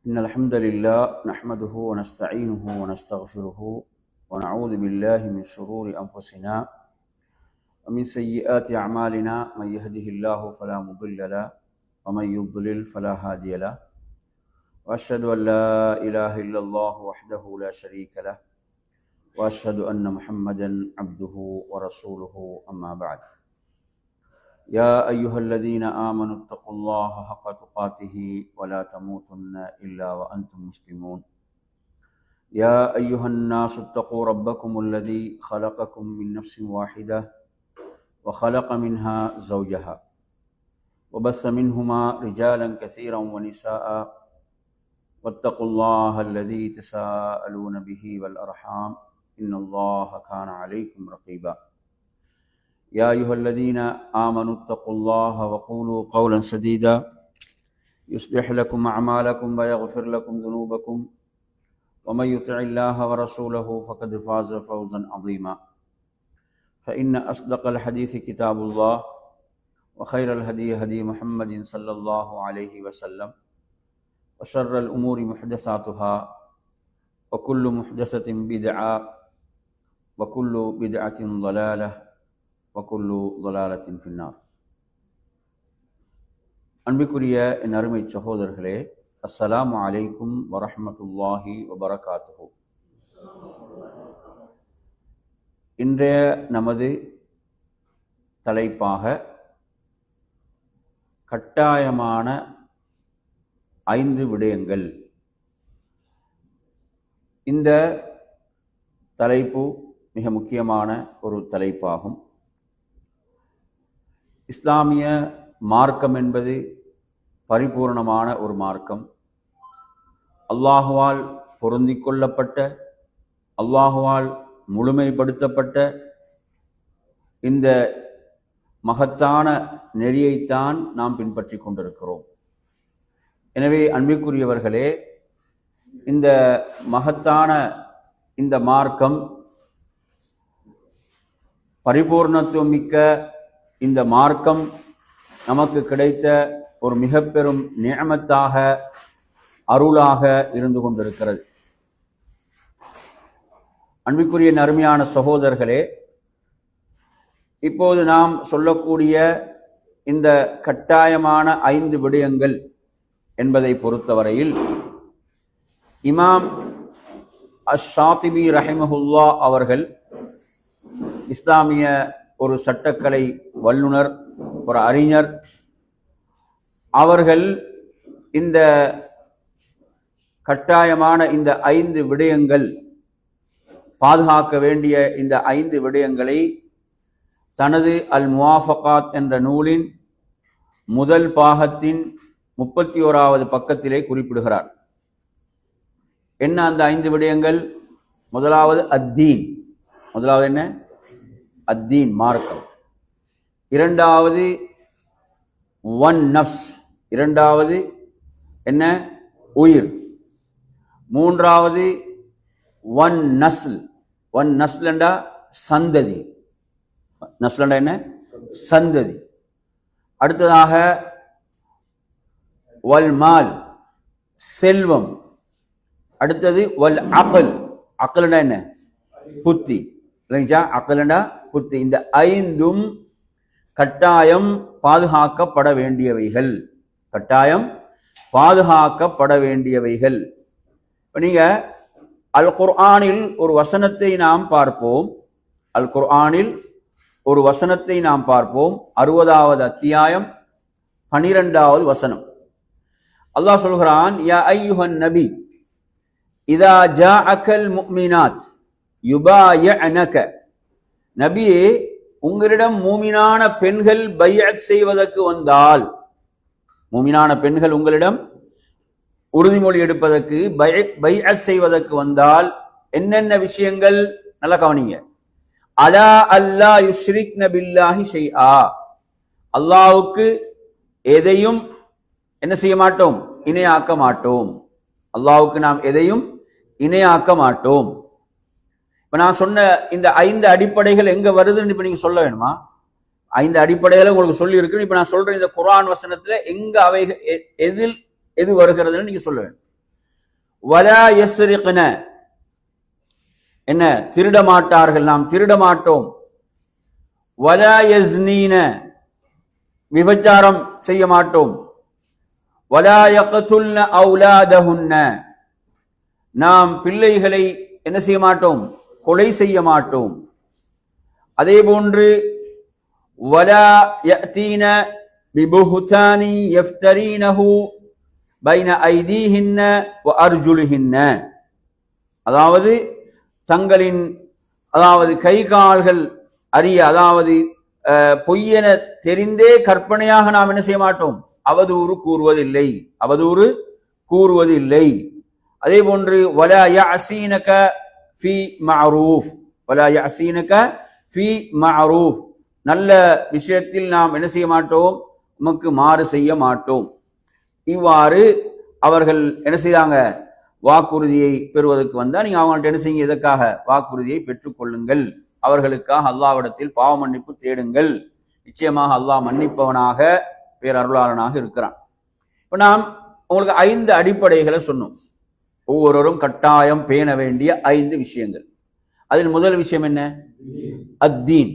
إن الحمد لله نحمده ونستعينه ونستغفره ونعوذ بالله من شرور أنفسنا ومن سيئات أعمالنا. من يهده الله فلا مضل له ومن يضلل فلا هادي له، وأشهد أن لا إله إلا الله وحده لا شريك له، وأشهد أن محمدا عبده ورسوله. أما بعد، يا أيها الذين آمنوا اتقوا الله حق تقاته ولا تموتن إلا وأنتم مسلمون. يا أيها الناس اتقوا ربكم الذي خلقكم من نفس واحدة وخلق منها زوجها وبث منهما رجالا كثيرا ونساء، واتقوا الله الذي تساءلون به والأرحام إن الله كان عليكم رقيبا. يا أيها الذين آمنوا اتقوا الله وقولوا قولا سديدا يصلح لكم أعمالكم ويغفر لكم ذنوبكم، ومن يطع الله ورسوله فقد فاز فوزا عظيما. فإن أصدق الحديث كتاب الله، وخير الهدي هدي محمد صلى الله عليه وسلم، وشر الأمور محدثاتها، وكل محدثة بدعة، وكل بدعة ضلالة، وكل ضلالة في النار. அன்பிற்குரிய என் அருமை சகோதரர்களே, அஸ்ஸலாமு அலைக்கும் வரஹ்மத்துல்லாஹி வபரகாத்துஹு. இன்றைய நமது தலைப்பாக கட்டாயமான 5 விடயங்கள். இந்த தலைப்பு மிக முக்கியமான ஒரு தலைப்பாகும். இஸ்லாமிய மார்க்கம் என்பது பரிபூர்ணமான ஒரு மார்க்கம். அல்லாஹுவால் பொருந்திக் கொள்ளப்பட்ட, அல்லாஹுவால் முழுமைப்படுத்தப்பட்ட இந்த மகத்தான நெறியைத்தான் நாம் பின்பற்றி கொண்டிருக்கிறோம். எனவே அன்பிற்குரியவர்களே, இந்த மகத்தான இந்த மார்க்கம், பரிபூர்ணத்துவம் மிக்க இந்த மார்க்கம் நமக்கு கிடைத்த ஒரு மிக பெரும் நிஅமத்தாக, அருளாக இருந்து கொண்டிருக்கிறது. அன்பிற்குரிய அருமையான சகோதரர்களே, இப்போது நாம் சொல்லக்கூடிய இந்த கட்டாயமான 5 விடயங்கள் என்பதை பொறுத்தவரையில் இமாம் அஷ்-ஷாத்திபி ரஹிமஹுல்லா அவர்கள், இஸ்லாமிய ஒரு சட்டக்கலை வல்லுனர், ஒரு அறிஞர், அவர்கள் இந்த கட்டாயமான இந்த 5 விடயங்கள், பாதுகாக்க வேண்டிய இந்த 5 விடயங்களை தனது அல் முவாஃபகாத் என்ற நூலின் முதல் பாகத்தின் 31வது பக்கத்திலே குறிப்பிடுகிறார். என்ன அந்த 5 விடயங்கள்? முதலாவது அத்தீன். முதலாவது என்ன? அத்தீன், மார்க்கம். இரண்டாவது ஒன் நஃப்ஸ். இரண்டாவது என்ன? உயிர். மூன்றாவது ஒன் நஸ்ல். ஒன் நஸ்ல் என்றா சந்ததி. நஸ்ல் என்றா என்ன? சந்ததி. அடுத்ததாக வல் மால், செல்வம். அடுத்தது வல் அக்ல். அக்ல் என்றா என்ன? புத்தி. அக்லண்டா புத்தி. இந்த 5ம் கட்டாயம் பாதுகாக்கப்பட வேண்டியவைகள். கட்டாயம் பாதுகாக்கப்பட வேண்டியவைகள். நீங்க அல் குர்ஆனில் ஒரு வசனத்தை நாம் பார்ப்போம். அல் குர்ஆனில் ஒரு வசனத்தை நாம் பார்ப்போம். 60வது அத்தியாயம் 12வது வசனம். அல்லாஹ் சொல்கிறான், யா அய்யுஹன் நபி இதா ஜாஅகல் முஃமினாத் யுபாயிஅனக. நபியே, உங்களிடம் மூமினான பெண்கள் பைஅத் செய்வதற்கு வந்தால், மூமினான பெண்கள் உங்களிடம் உறுதிமொழி எடுப்பதற்கு, பைஅத் செய்வதற்கு வந்தால் என்னென்ன விஷயங்கள்? நல்லா கவனிங்க. அலா அல்லா யுஷ்ரிக்ன பில்லாஹி ஷைஆ. அல்லாஹ்வுக்கு எதையும் என்ன செய்ய மாட்டோம்? இணையாக்க மாட்டோம். அல்லாஹ்வுக்கு நாம் எதையும் இணையாக்க மாட்டோம். இப்ப நான் சொன்ன இந்த 5 அடிப்படைகள் எங்க வருதுன்னு இப்ப நீங்க சொல்ல வேணுமா? 5 அடிப்படைகளை உங்களுக்கு சொல்லி இருக்கு. இப்ப நான் சொல்ற இந்த குர்ஆன் வசனத்துல எங்க அவை எதில் எது வருகிறதுன்னு நீங்க சொல்ல வேண்டும். வலா யஸ்ரிக்ன, என்ன திருட மாட்டார்கள், நாம் திருட மாட்டோம். வலா யஸ்னீன, விபச்சாரம் செய்ய மாட்டோம். வலா யக்துல்ன அவுலாதஹுன்ன, நாம் பிள்ளைகளை என்ன செய்ய மாட்டோம், கொலை செய்ய மாட்டோம். அதே போன்று வலா யஅதீன பிபுஹ்தானி யஃப்தரீனஹு பைன ஐதீஹின்ன வ அர்ஜுலிஹின்ன, அதாவது தங்களின் கை கால்கள் அறிய, அதாவது பொய்யென தெரிந்தே கற்பனையாக நாம் என்ன செய்ய மாட்டோம், அவதூறு கூறுவதில்லை. அதே போன்று வலா யஅஸீனக ஃபீ மஅரூஃப், வலா யஅஸீனக ஃபீ மஅரூஃப், நல்ல விஷயத்தில் நாம் என்ன செய்ய மாட்டோம், உமக்கு மாறு செய்ய மாட்டோம். இவ்வாறு அவர்கள் என்ன செய்தாங்க, வாக்குறுதியை பெறுவதற்கு வந்தா நீங்க அவங்கள்ட்ட என்ன செய்யுங்க, இதற்காக வாக்குறுதியை பெற்றுக் கொள்ளுங்கள், அவர்களுக்காக அல்லாஹ்விடத்தில் பாவ மன்னிப்பு தேடுங்கள். நிச்சயமாக அல்லாஹ் மன்னிப்பவனாக பேரருளாளனாக இருக்கிறான். இப்ப நாம் உங்களுக்கு 5 அடிப்படைகளை சொன்னோம். ஒவ்வொருவரும் கட்டாயம் பேண வேண்டிய 5 விஷயங்கள். அதில் முதல் விஷயம் என்ன, அத்தீன்.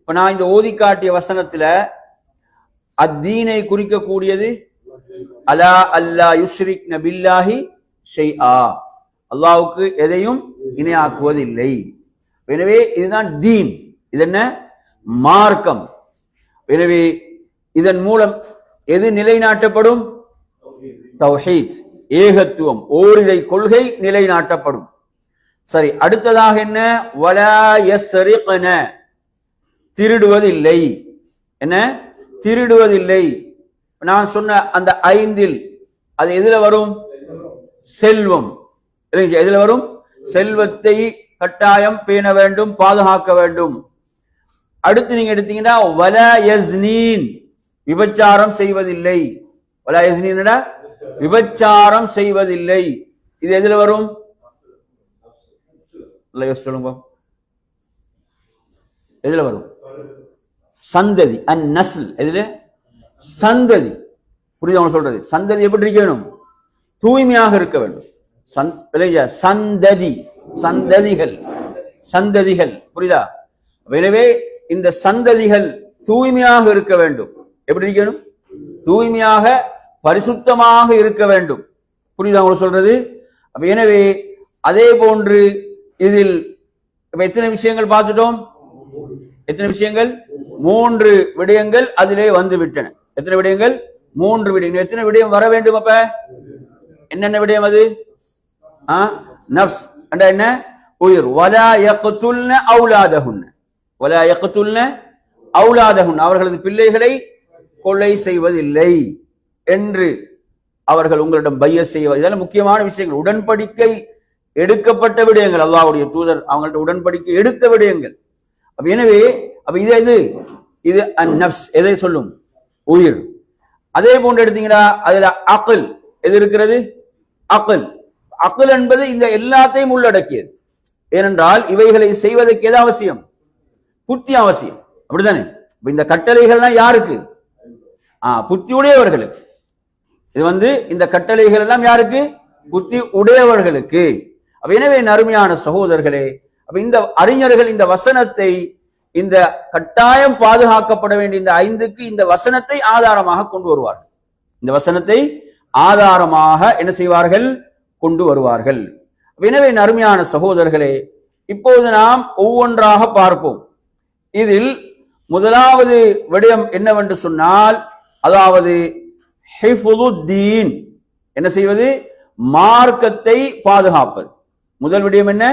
இப்ப நான் இந்த ஓதி காட்டிய வசனத்துல அத்தீனை குறிக்கக்கூடியது அலா அல்லா யுஷ்ரிக்ன பில்லாஹி ஷைஆ, அல்லாஹ்வுக்கு எதையும் இணையாக்குவதில்லை. எனவே இதுதான் தீன், இது என்ன, மார்க்கம். எனவே இதன் மூலம் எது நிலைநாட்டப்படும், தௌஹீத், ஏகத்துவம், ஓரிரை கொள்கை நிலைநாட்டப்படும். சரி, அடுத்ததாக என்ன, வலா யஸ்ரிக்ன, திருடுவதில்லை. என்ன, திருடுவதில்லை. நான் சொன்ன அந்த 5இல் அது எதுல வரும், செல்வம். எதுல வரும், செல்வத்தை கட்டாயம் பேண வேண்டும், பாதுகாக்க வேண்டும். அடுத்து நீங்க எடுத்தீங்கன்னா வலா யஸ்னீன், விபச்சாரம் செய்வதில்லை. வலா யஸ்னீன், விபச்சாரம் செய்வதில்லை. இது எதுல வரும், சொல்லுங்க, எதுல வரும், சந்ததி, அந்நஸ்ல், எதுல, சந்ததி. புரியுது அவங்க சொல்றது, சந்ததி எப்படி இருக்கணும், தூய்மையாக இருக்க வேண்டும். சந்ததி, சந்ததிகள், புரியுதா? எனவே இந்த சந்ததிகள் தூய்மையாக இருக்க வேண்டும். எப்படி இருக்கணும், தூய்மையாக பரிசுத்தமாக இருக்க வேண்டும். புரியுதா அவங்க சொல்றது? எனவே அதே போன்று இதில் எத்தனை விஷயங்கள் பார்த்துட்டோம், எத்தனை விஷயங்கள், 3 விடயங்கள் அதிலே வந்து விட்டன. எத்தனை விடயங்கள், 3 விடயங்கள். எத்தனை விடயம் வர வேண்டும், அப்ப என்னென்ன விடயம் அது, நஃப்ஸ் என்ன, உயிர். வலா யக்துல்ன அவுலாதஹுன்ன, வலா யக்துல்ன அவுலாதஹுன்ன, அவர்களது பிள்ளைகளை கொலை செய்வதில்லை என்று அவர்கள் உங்களிடம் பைய செய்வது. இதெல்லாம் முக்கியமான விஷயங்கள், உடன்படிக்கை எடுக்கப்பட்ட விடயங்கள், அல்லாஹ்வுடைய தூதர் அவங்கள்ட்ட உடன்படிக்கை எடுத்த விடயங்கள். எனவே இது அந்நஃப்ஸ், எதை சொல்லும், உயிர். அதே போன்று எடுத்தீங்கன்னா அதுல அக்ல் எது இருக்கிறது, அக்ல் என்பது இந்த எல்லாத்தையும் உள்ளடக்கியது. ஏனென்றால் இவைகளை செய்வதற்கு எது அவசியம், புத்தி அவசியம், அப்படித்தானே? இந்த கட்டளைகள்லாம் யாருக்கு, புத்தி உடையவர்களுக்கு. இது இந்த கட்டளைகள் எல்லாம் யாருக்கு, புத்தி உடையவர்களுக்கு. எனவே அருமையான சகோதரர்களே, இந்த அறிஞர்கள் இந்த வசனத்தை, இந்த கட்டாயம் பாதுகாக்கப்பட வேண்டிய இந்த 5க்கு இந்த வசனத்தை ஆதாரமாக கொண்டு வருவார்கள். இந்த வசனத்தை ஆதாரமாக என்ன செய்வார்கள், கொண்டு வருவார்கள். எனவே அருமையான சகோதரர்களே, இப்போது நாம் ஒவ்வொன்றாக பார்ப்போம். இதில் முதலாவது விடயம் என்னவென்று சொன்னால், அதாவது ஹிஃபுதுத்தீன், என்ன செய்வது, மார்க்கத்தை பாதுகாப்பது. முதல் விடயம் என்ன,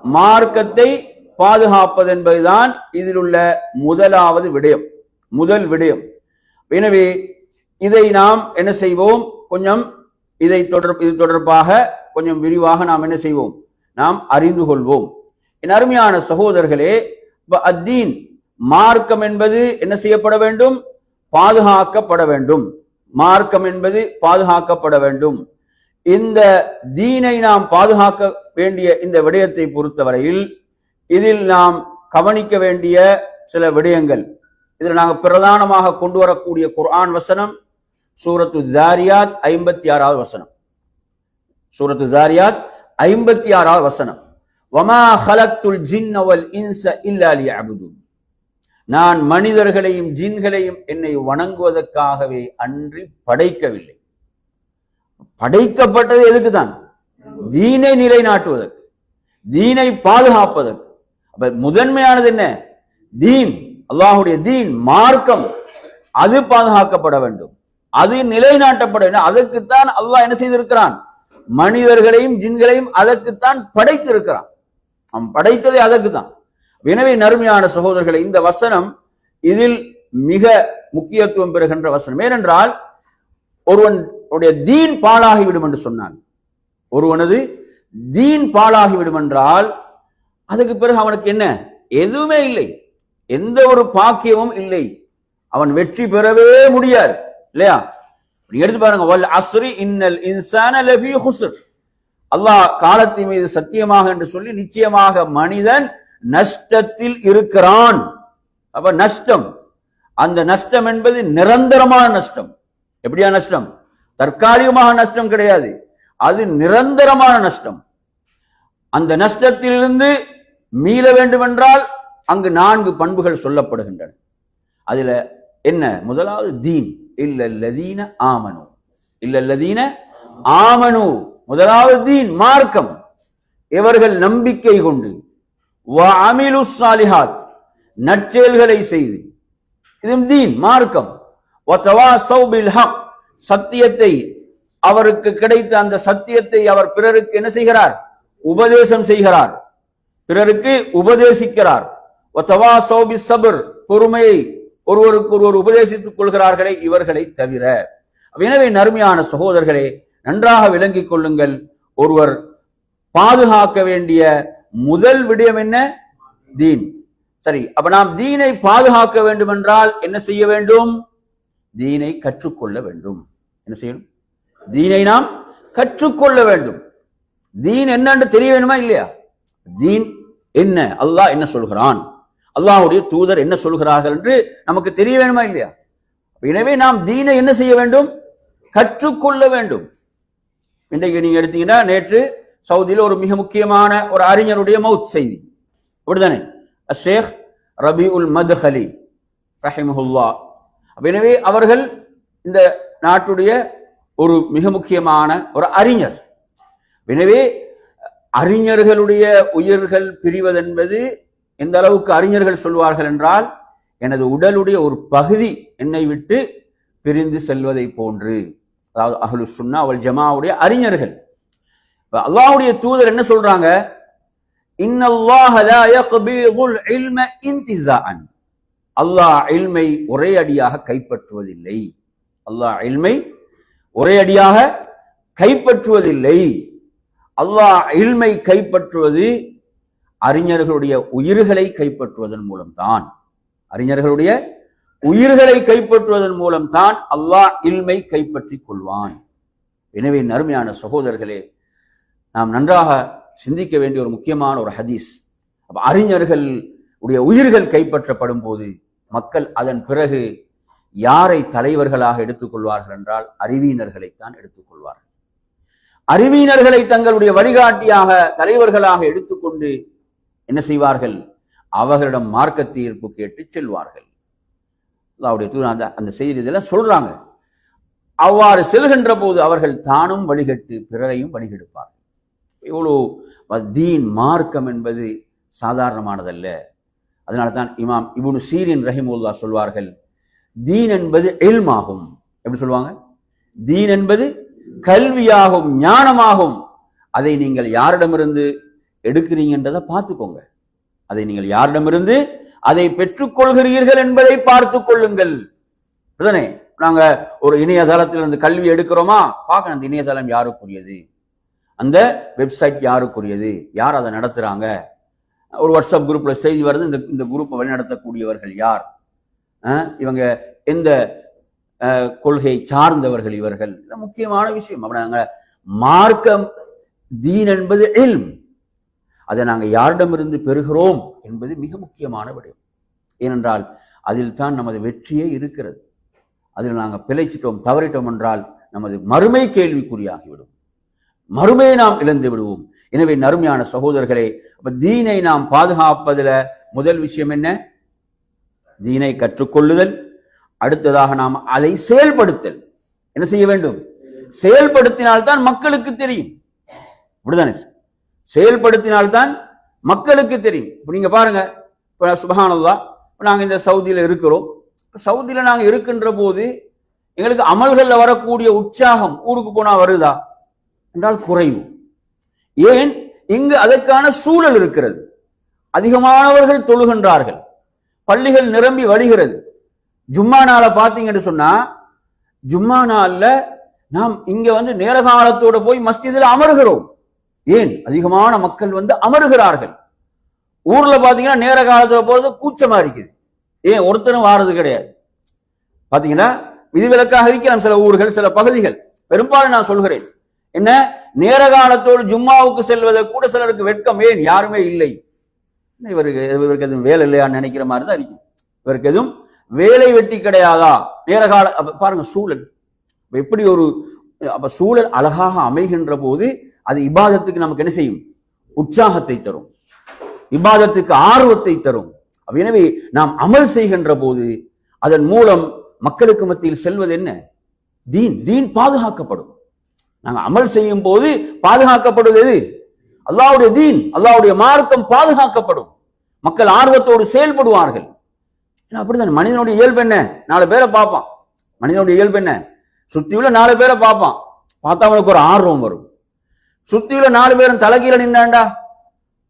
மார்க்கத்தை பாதுகாப்பது என்பதுதான் இதில் உள்ள முதலாவது விடயம், முதல் விடயம். எனவே இதை நாம் என்ன செய்வோம், கொஞ்சம் இது தொடர்பாக கொஞ்சம் விரிவாக நாம் என்ன செய்வோம், நாம் அறிந்து கொள்வோம். என் அருமையான சகோதரர்களே, அத்தீன், மார்க்கம் என்பது என்ன செய்யப்பட வேண்டும், பாதுகாக்கப்பட வேண்டும். மார்க்கம் என்பது பாதுகாக்கப்பட வேண்டும். இந்த தீனை நாம் பாதுகாக்க வேண்டிய இந்த விடயத்தை பொறுத்தவரையில் இதில் நாம் கவனிக்க வேண்டிய சில விடயங்கள், இதில் நாங்கள் பிரதானமாக கொண்டு வரக்கூடிய குர்ஆன் வசனம் சூரத்து தாரியாத் 56வது வசனம். சூரத்து தாரியாத் 56வது வசனம். வமா ஹலக்துல் ஜின்ன வல் இன்ஸ இல்லா லியஅபுதுன். நான் மனிதர்களையும் ஜின்களையும் என்னை வணங்குவதற்காகவே அன்றி படைக்கவில்லை. படைக்கப்பட்டது எதுக்கு தான்? தீனை நிலைநாட்டுவதற்கு, தீனை பாதுகாப்பதற்கு. அப்ப முதன்மையானது என்ன? தீன், அல்லாஹுடைய தீன், மார்க்கம். அது பாதுகாக்கப்பட வேண்டும், அது நிலைநாட்டப்பட வேண்டும். அதற்குத்தான் அல்லாஹ் என்ன செய்திருக்கிறான்? மனிதர்களையும் ஜின்களையும் அதற்குத்தான் படைத்திருக்கிறான். அவன் படைத்ததே அதற்கு தான். எனவே நறுமையான சகோதரர்களை, இந்த வசனம் இதில் மிக முக்கியத்துவம் பெறுகின்ற வசனம். ஏனென்றால் ஒருவனுடைய தீன் பாழாகிவிடும் என்று சொன்னான். ஒருவனது தீன் பாழாகிவிடும் என்றால் அதுக்கு பிறகு அவனுக்கு என்ன? எதுவுமே இல்லை, எந்த ஒரு பாக்கியமும் இல்லை. அவன் வெற்றி பெறவே முடியாது, இல்லையா? நீங்க எடுத்து பாருங்க, வல் அஸ்ரி இன்னல் இன்சான லஃபீ குஸ்ர். அல்லாஹ் காலத்தின் மீது சத்தியமாக என்று சொல்லி நிச்சயமாக மனிதன் நஷ்டத்தில் இருக்கிறான். அப்ப நஷ்டம், அந்த நஷ்டம் என்பது நிரந்தரமான நஷ்டம். எப்படியா நஷ்டம்? தற்காலிகமாக நஷ்டம் கிடையாது, அது நிரந்தரமான நஷ்டம். அந்த நஷ்டத்திலிருந்து மீள வேண்டும் என்றால் அங்கு 4 பண்புகள் சொல்லப்படுகின்றன. அதுல என்ன? முதலாவது தீன். இல்லல்லதீன ஆமனு, இல்லல்லதீன ஆமனு. முதலாவது தீன், மார்க்கம். இவர்கள் நம்பிக்கை கொண்டு வஅமிலு ஸாலிஹாத், நற்செயல்களை செய்து, இது தீன், மார்க்கம். வதவாஸௌ பில் ஹக், சத்தியத்தை, அவருக்கு கிடைத்த அந்த சத்தியத்தை அவர் பிறருக்கு என்ன செய்கிறார்? உபதேசம் செய்கிறார், பிறருக்கு உபதேசிக்கிறார். வதவாஸௌ பிஸ் ஸப்ர், பொறுமையை ஒருவருக்கு ஒருவர் உபதேசித்துக் கொள்கிறார்களே, இவர்களை தவிர. எனவே நறுமையான சகோதரர்களே, நன்றாக விளங்கிக் கொள்ளுங்கள். ஒருவர் பாதுகாக்க வேண்டிய முதல் விடயம் என்ன? தீன். சரி, அப்ப நாம் தீனை பாதுகாக்க வேண்டும் என்றால் என்ன செய்ய வேண்டும்? தீனை கற்றுக்கொள்ள வேண்டும். என்ன செய்யணும்? தீனை நாம் கற்றுக்கொள்ள வேண்டும். தீன் என்னன்னு தெரிய வேணுமா இல்லையா? தீன் என்ன, அல்லாஹ் என்ன சொல்கிறான், அல்லாஹ்வுடைய தூதர் என்ன சொல்கிறார்கள் என்று நமக்கு தெரிய வேணுமா இல்லையா? எனவே நாம் தீனை என்ன செய்ய வேண்டும்? கற்றுக்கொள்ள வேண்டும். இன்றைக்கு நீங்க எடுத்தீங்கன்னா, நேற்று சவுதியில் ஒரு மிக முக்கியமான ஒரு அறிஞருடைய மவுத் செய்தி, அப்படித்தானே? ஷேக் ரபிஉல் மத்ஹலி ரஹிமஹுல்லா. எனவே அவர்கள் இந்த நாட்டுடைய ஒரு மிக முக்கியமான ஒரு அறிஞர். எனவே அறிஞர்களுடைய உயிர்கள் பிரிவதென்பது எந்த அளவுக்கு அறிஞர்கள் சொல்வார்கள் என்றால், எனது உடலுடைய ஒரு பகுதி என்னை விட்டு பிரிந்து செல்வதை போன்று. அதாவது அஹ்லு சுன்னா வல் ஜமாவுடைய அறிஞர்கள். அல்லாஹ்வுடைய தூதர் என்ன சொல்றாங்க? இன்னல்லாஹ லா யக்பீதுல் இல்ம இன்திஸாஅன். அல்லாஹ் இல்மை ஒரே அடியாக கைப்பற்றுவதில்லை. அல்லாஹ் இல்மை ஒரே அடியாக கைப்பற்றுவதில்லை. அல்லாஹ் இல்மை கைப்பற்றுவது அறிஞர்களுடைய உயிர்களை கைப்பற்றுவதன் மூலம்தான். அறிஞர்களுடைய உயிர்களை கைப்பற்றுவதன் மூலம்தான் அல்லாஹ் இல்மை கைப்பற்றிக் கொள்வான். எனவே நறுமையான சகோதரர்களே, நாம் நன்றாக சிந்திக்க வேண்டிய ஒரு முக்கியமான ஒரு ஹதீஸ். அறிஞர்கள் உடைய உயிர்கள் கைப்பற்றப்படும் போது மக்கள் அதன் பிறகு யாரை தலைவர்களாக எடுத்துக்கொள்வார்கள் என்றால் அறிவியினர்களைத்தான் எடுத்துக்கொள்வார்கள். அறிவியினர்களை தங்களுடைய வழிகாட்டியாக தலைவர்களாக எடுத்துக்கொண்டு என்ன செய்வார்கள்? அவர்களிடம் மார்க்க தீர்ப்பு கேட்டு செல்வார்கள். அல்லாஹ்வுடைய தூதர் அந்த செய்தி இதெல்லாம் சொல்றாங்க. அவ்வாறு செல்கின்ற போது அவர்கள் தானும் வழிகட்டு பிறரையும் வழிகெடுப்பார்கள். இவ்வளவு தீன், மார்க்கம் என்பது சாதாரணமானதல்ல. அதனால தான் இமாம் இப்னு சீரின் ரஹிமஹுல்லா சொல்வார்கள், தீன் என்பது இல்மாகும். எப்படி சொல்லுவாங்க? தீன் என்பது கல்வியாகும், ஞானமாகும். அதை நீங்கள் யாரிடமிருந்து எடுக்கிறீங்கன்றதை பார்த்துக்கோங்க. அதை நீங்கள் யாரிடமிருந்து அதை பெற்றுக்கொள்கிறீர்கள் என்பதை பார்த்துக் கொள்ளுங்கள். இதுதானே, நாங்க ஒரு இணையதளத்திலிருந்து கல்வி எடுக்கிறோமா, பார்க்கணும் அந்த இணையதளம் யாருக்குரியது, அந்த வெப்சைட் யாருக்குரியது, யார் அதை நடத்துறாங்க. ஒரு வாட்ஸ்அப் குரூப்ல செய்தி வருது, இந்த குரூப்பை வழிநடத்தக்கூடியவர்கள் யார், இவங்க எந்த கொள்கை சார்ந்தவர்கள் இவர்கள், முக்கியமான விஷயம். அப்ப நாங்க மார்க்கம், தீன் என்பது இல்ம், அதை நாங்கள் யாரிடமிருந்து பெறுகிறோம் என்பது மிக முக்கியமான விடயம். ஏனென்றால் அதில் தான் நமது வெற்றியே இருக்கிறது. அதில் நாங்கள் பிழைச்சிட்டோம், தவறிட்டோம் என்றால் நமது மறுமை கேள்விக்குறியாகிவிடும். மறுமையை நாம் இழந்து விடுவோம். எனவே நறுமையான சகோதரர்களே, தீனை நாம் பாதுகாப்பதில் முதல் விஷயம் என்ன? தீனை கற்றுக்கொள்ளுதல். அடுத்ததாக நாம் அதை செயல்படுத்தல். என்ன செய்ய வேண்டும்? செயல்படுத்தினால்தான் மக்களுக்கு தெரியும். அப்படிதானே? செயல்படுத்தினால்தான் மக்களுக்கு தெரியும். இப்ப நீங்க பாருங்க, இப்ப சுப்ஹானல்லாஹ், நாங்க இந்த சவுதியில இருக்கிறோம். சவுதியில நாங்க இருக்கின்ற போது எங்களுக்கு அமல்கள்ல வரக்கூடிய உற்சாகம் ஊருக்கு போனா வருதா என்றால் குறைவு. ஏன்? இங்கு அதற்கான சூழல் இருக்கிறது. அதிகமானவர்கள் தொழுகின்றார்கள், பள்ளிகள் நிரம்பி வழிகிறது. ஜும்மா நாள பாத்தீங்கன்னு சொன்னா, ஜும்மா நாள்ல நாம் இங்க நேர காலத்தோட போய் மஸ்ஜிதில் அமர்கிறோம். ஏன்? அதிகமான மக்கள் அமருகிறார்கள். ஊர்ல பாத்தீங்கன்னா நேர காலத்துல போறது கூச்சமா இருக்குது. ஏன்? ஒருத்தரும் வாரது கிடையாது. பாத்தீங்கன்னா விதிவிலக்காக இருக்கலாம் சில ஊர்கள், சில பகுதிகள். பெரும்பாலும் நான் சொல்கிறேன், என்ன, நேர காலத்தோடு ஜும்மாவுக்கு செல்வதை கூட சிலருக்கு வெட்கம். ஏன்? யாருமே இல்லை. இவருக்கு எதுவும் வேலை இல்லையான்னு நினைக்கிற மாதிரி தான் இருக்கு. இவருக்கு எதுவும் வேலை வெட்டி கிடையாதா? நேர கால பாருங்க சூழல் எப்படி ஒரு சூழல் அழகாக அமைகின்ற போது அது இபாதத்துக்கு நமக்கு என்ன செய்யும்? உற்சாகத்தை தரும், இபாதத்துக்கு ஆர்வத்தை தரும். எனவே நாம் அமல் செய்கின்ற போது அதன் மூலம் மக்களுக்கு மத்தியில் செல்வது என்ன? தீன். தீன் பாதுகாக்கப்படும். நாங்க அமல் செய்யும் போது பாதுகாக்கப்படுவது எது? அல்லாஹ்வுடைய தீன், அல்லாஹ்வுடைய மார்க்கம் பாதுகாக்கப்படும். மக்கள் ஆர்வத்தோடு செயல்படுவார்கள். அப்படிதான் மனிதனுடைய இயல்பு என்ன? 4 பேரை பார்ப்பான். மனிதனுடைய இயல்பு என்ன? சுத்தியுள்ள 4 பேரை பார்ப்பான், பார்த்தா அவனுக்கு ஒரு ஆர்வம் வரும். சுத்தியுள்ள 4 பேரும் தலைகீழ நின்னாண்டா,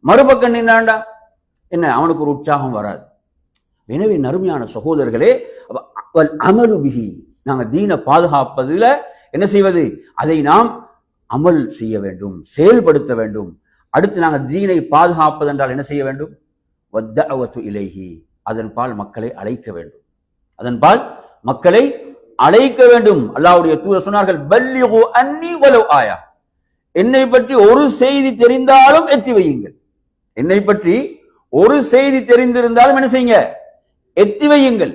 மறுபக்கம் நின்னாண்டா, என்ன, அவனுக்கு ஒரு உற்சாகம் வராது. எனவே நறுமையான சகோதரர்களே, அமலு பிஹி, நாங்க தீனை பாதுகாப்பதில் என்ன செய்வது? அதை நாம் அமல் செய்ய வேண்டும், செயல்படுத்த வேண்டும். அடுத்து நாங்க தீனை பாதுகாப்பது என்றால் என்ன செய்ய வேண்டும்? வத்தஅவத்து இலைஹி, அதன்பால் மக்களை அழைக்க வேண்டும். அதன்பால் மக்களை அழைக்க வேண்டும். அல்லாஹ்வுடைய தூதர் சொன்னார்கள், பல்லிகு அன்னி வலவ் ஆயா, என்னை பற்றி ஒரு செய்தி தெரிந்தாலும் எத்தி வையுங்கள். என்னை பற்றி ஒரு செய்தி தெரிந்திருந்தாலும் என்ன செய்யுங்க? எத்தி வையுங்கள்.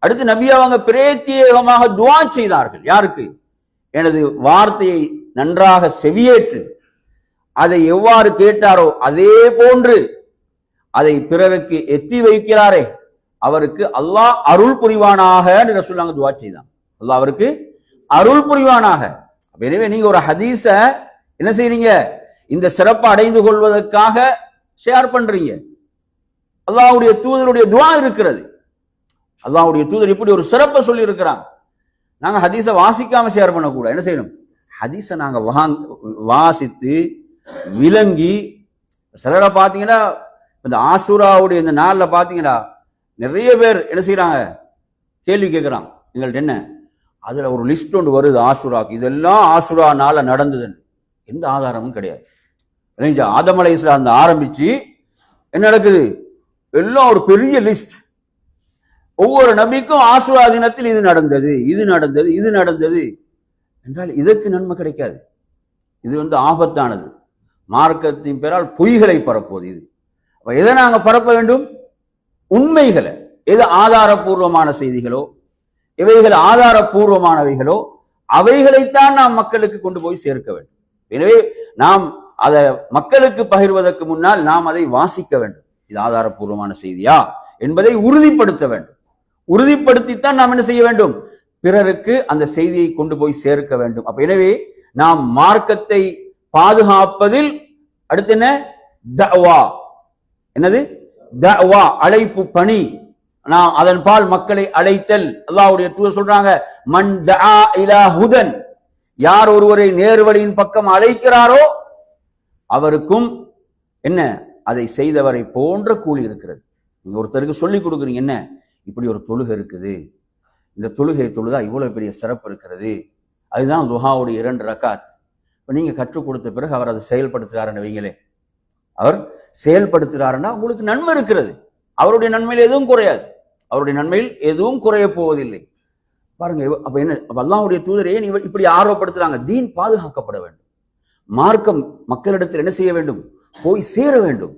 அடுத்து நபி அவங்க பிரத்யேகமாக துஆ செய்தார்கள். யாருக்கு? எனது வார்த்தையை நன்றாக செவியேற்று அதை எவ்வாறு கேட்டாரோ அதே போன்று அதை பிறருக்கு எத்தி வைக்கிறாரே, அவருக்கு அல்லாஹ் அருள் புரிவானாக என்று சொல்லாங்க. துஆ செய்தான், அல்லாஹ் அவருக்கு அருள் புரிவானாக. எனவே நீங்க ஒரு ஹதீஸ என்ன செய்றீங்க? இந்த சிறப்பை அடைந்து கொள்வதற்காக ஷேர் பண்றீங்க. அல்லாஹ்வுடைய தூதருடைய துஆ இருக்கிறது. அல்லாஹ்வுடைய தூதர் இப்படி ஒரு சிறப்பை சொல்லி இருக்கிறாங்க. நாங்க ஹதீஸ வாசிக்காம ஷேர் பண்ணக்கூடாது. என்ன செய்யணும்? ஹதீஸ நாங்க வாசித்து விளங்கி. சிலரை பாத்தீங்கன்னா இந்த ஆசுராவுடைய இந்த நாள்ல பாத்தீங்கன்னா நிறைய பேர் என்ன செய்யறாங்க? கேள்வி கேட்கிறான், எங்கள்ட்ட என்ன அதுல ஒரு லிஸ்ட் ஒன்று வருது ஆசுராக்கு, இதெல்லாம் ஆசுரா நாள நடந்ததுன்னு. எந்த ஆதாரமும் கிடையாது. ஆதம் அலைஹிஸ்ஸலாம் ஆரம்பிச்சு என்ன நடக்குது? எல்லாம் ஒரு பெரிய லிஸ்ட். ஒவ்வொரு நபிக்கும் ஆசுரா தினத்தில் இது நடந்தது, இது நடந்தது, இது நடந்தது என்றால் இதற்கு நன்மை கிடைக்காது. இது ஆபத்தானது. மார்க்கத்தின் பெயரால் பொய்களை பரப்புவது. இது எதை நாங்க பரப்ப வேண்டும்? உண்மைகளை. எது ஆதாரபூர்வமான செய்திகளோ, எவைகள் ஆதாரபூர்வமானவைகளோ அவைகளைத்தான் நாம் மக்களுக்கு கொண்டு போய் சேர்க்க வேண்டும். எனவே நாம் அதை மக்களுக்கு பகிர்வதற்கு முன்னால் நாம் அதை வாசிக்க வேண்டும். இது ஆதாரபூர்வமான செய்தியா என்பதை உறுதிப்படுத்த வேண்டும். உறுதிப்படுத்தித்தான் நாம் என்ன செய்ய வேண்டும்? பிறருக்கு அந்த செய்தியை கொண்டு போய் சேர்க்க வேண்டும். அப்ப எனவே நாம் மார்க்கத்தை பாதுகாப்பதில் அடுத்து என்ன? தஅவா. என்னது? தஅவா, அழைப்பு பணி. நாம் அதன் பால் மக்களை அழைத்தல். அல்லாஹ்வுடைய தூதர் சொல்றாங்க, மன் தஆ இலா ஹுதன், யார் ஒருவரை நேர்வழியின் பக்கம் அழைக்கிறாரோ அவருக்கும் என்ன, அதை செய்தவரை போன்ற கூலி இருக்கிறது. நீங்க ஒருத்தருக்கு சொல்லிக் கொடுக்குறீங்க, என்ன இப்படி ஒரு தொழுகை இருக்குது, இந்த தொழுகை தொழுதா இவ்வளவு பெரிய சிறப்பு இருக்கிறது, அதுதான் துஹாவுடைய 2 ரக்காத். இப்ப நீங்க கற்றுக் கொடுத்த பிறகு அவர் அதை செயல்படுத்துறாருன்னு வைங்களே, அவர் செயல்படுத்துறாருன்னா உங்களுக்கு நன்மை இருக்கிறது. அவருடைய நன்மையில் எதுவும் குறையாது, அவருடைய நன்மையில் எதுவும் குறைய போவதில்லை. பாருங்க, அப்ப என்ன, அல்லாஹ்வுடைய தூதரே இப்படி ஆர்வப்படுத்துறாங்க. தீன் பாதுகாக்கப்பட வேண்டும். மார்க்கம் மக்களிடத்தில் என்ன செய்ய வேண்டும்? போய் சேர வேண்டும்.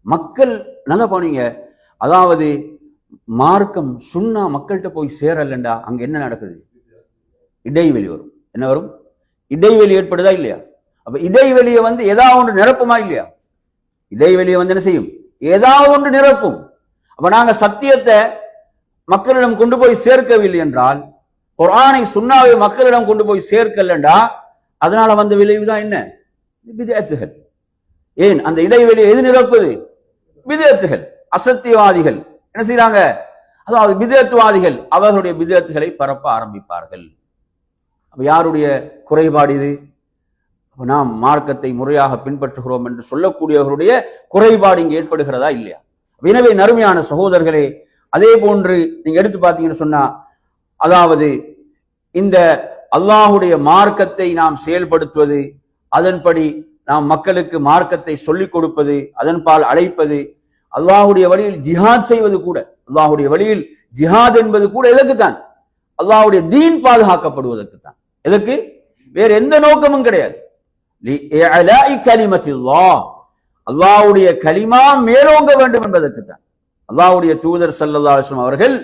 மக்கள் நல்லா போனீங்க, அதாவது மார்க்கம் சுன்னா மக்கள்கிட்ட போய் சேரலண்டா அங்க என்ன நடக்குது? இடைவெளி வரும். என்ன வரும்? இடைவெளி ஏற்படுதா இல்லையா? அப்ப இடைவெளியை ஏதாவது ஒன்று நிரப்புமா இல்லையா? இடைவெளியை என்ன செய்யும்? ஏதாவது ஒன்று நிரப்பும். அப்ப நாங்க சத்தியத்தை மக்களிடம் கொண்டு போய் சேர்க்கவில்லை என்றால், குர்ஆனை சுன்னாவை மக்களிடம் கொண்டு போய் சேர்க்கலண்டா, அதனால வந்த விளைவுதான் என்ன? பித்அத்துகள். ஏன் அந்த இடைவெளியை எது நிரப்புது? பித்அத்துகள். அசத்தியவாதிகள் என்ன செய்யறாங்க? அதாவது பித்அத்துவாதிகள் அவர்களுடைய பித்அத்துகளை பரப்ப ஆரம்பிப்பார்கள். அப்ப யாருடைய குறைபாடு இது? நாம் மார்க்கத்தை முறையாக பின்பற்றுகிறோம் என்று சொல்லக்கூடியவர்களுடைய குறைபாடு இங்கு ஏற்படுகிறதா இல்லையா? எனவே நறுமையான சகோதரர்களே, அதே போன்று நீங்க எடுத்து பார்த்தீங்கன்னு சொன்னா, அதாவது இந்த அல்லாஹுடைய மார்க்கத்தை நாம் செயல்படுத்துவது, அதன்படி நாம் மக்களுக்கு மார்க்கத்தை சொல்லிக் கொடுப்பது, அதன்பால் அழைப்பது, அல்லாஹுடைய வழியில் ஜிஹாத் செய்வது கூட, அல்லாஹுடைய வழியில் ஜிஹாத் என்பது கூட எதற்குத்தான்? அல்லாஹுடைய தீன் பாதுகாக்கப்படுவதற்குத்தான். எதற்கு? வேற எந்த நோக்கமும் கிடையாது. அல்லாஹ்வுடைய கலிமா மேலோங்க வேண்டும் என்பதற்குத்தான். அல்லாஹ்வுடைய தூதர் ஸல்லல்லாஹு அலைஹி வஸல்லம் அவர்கள்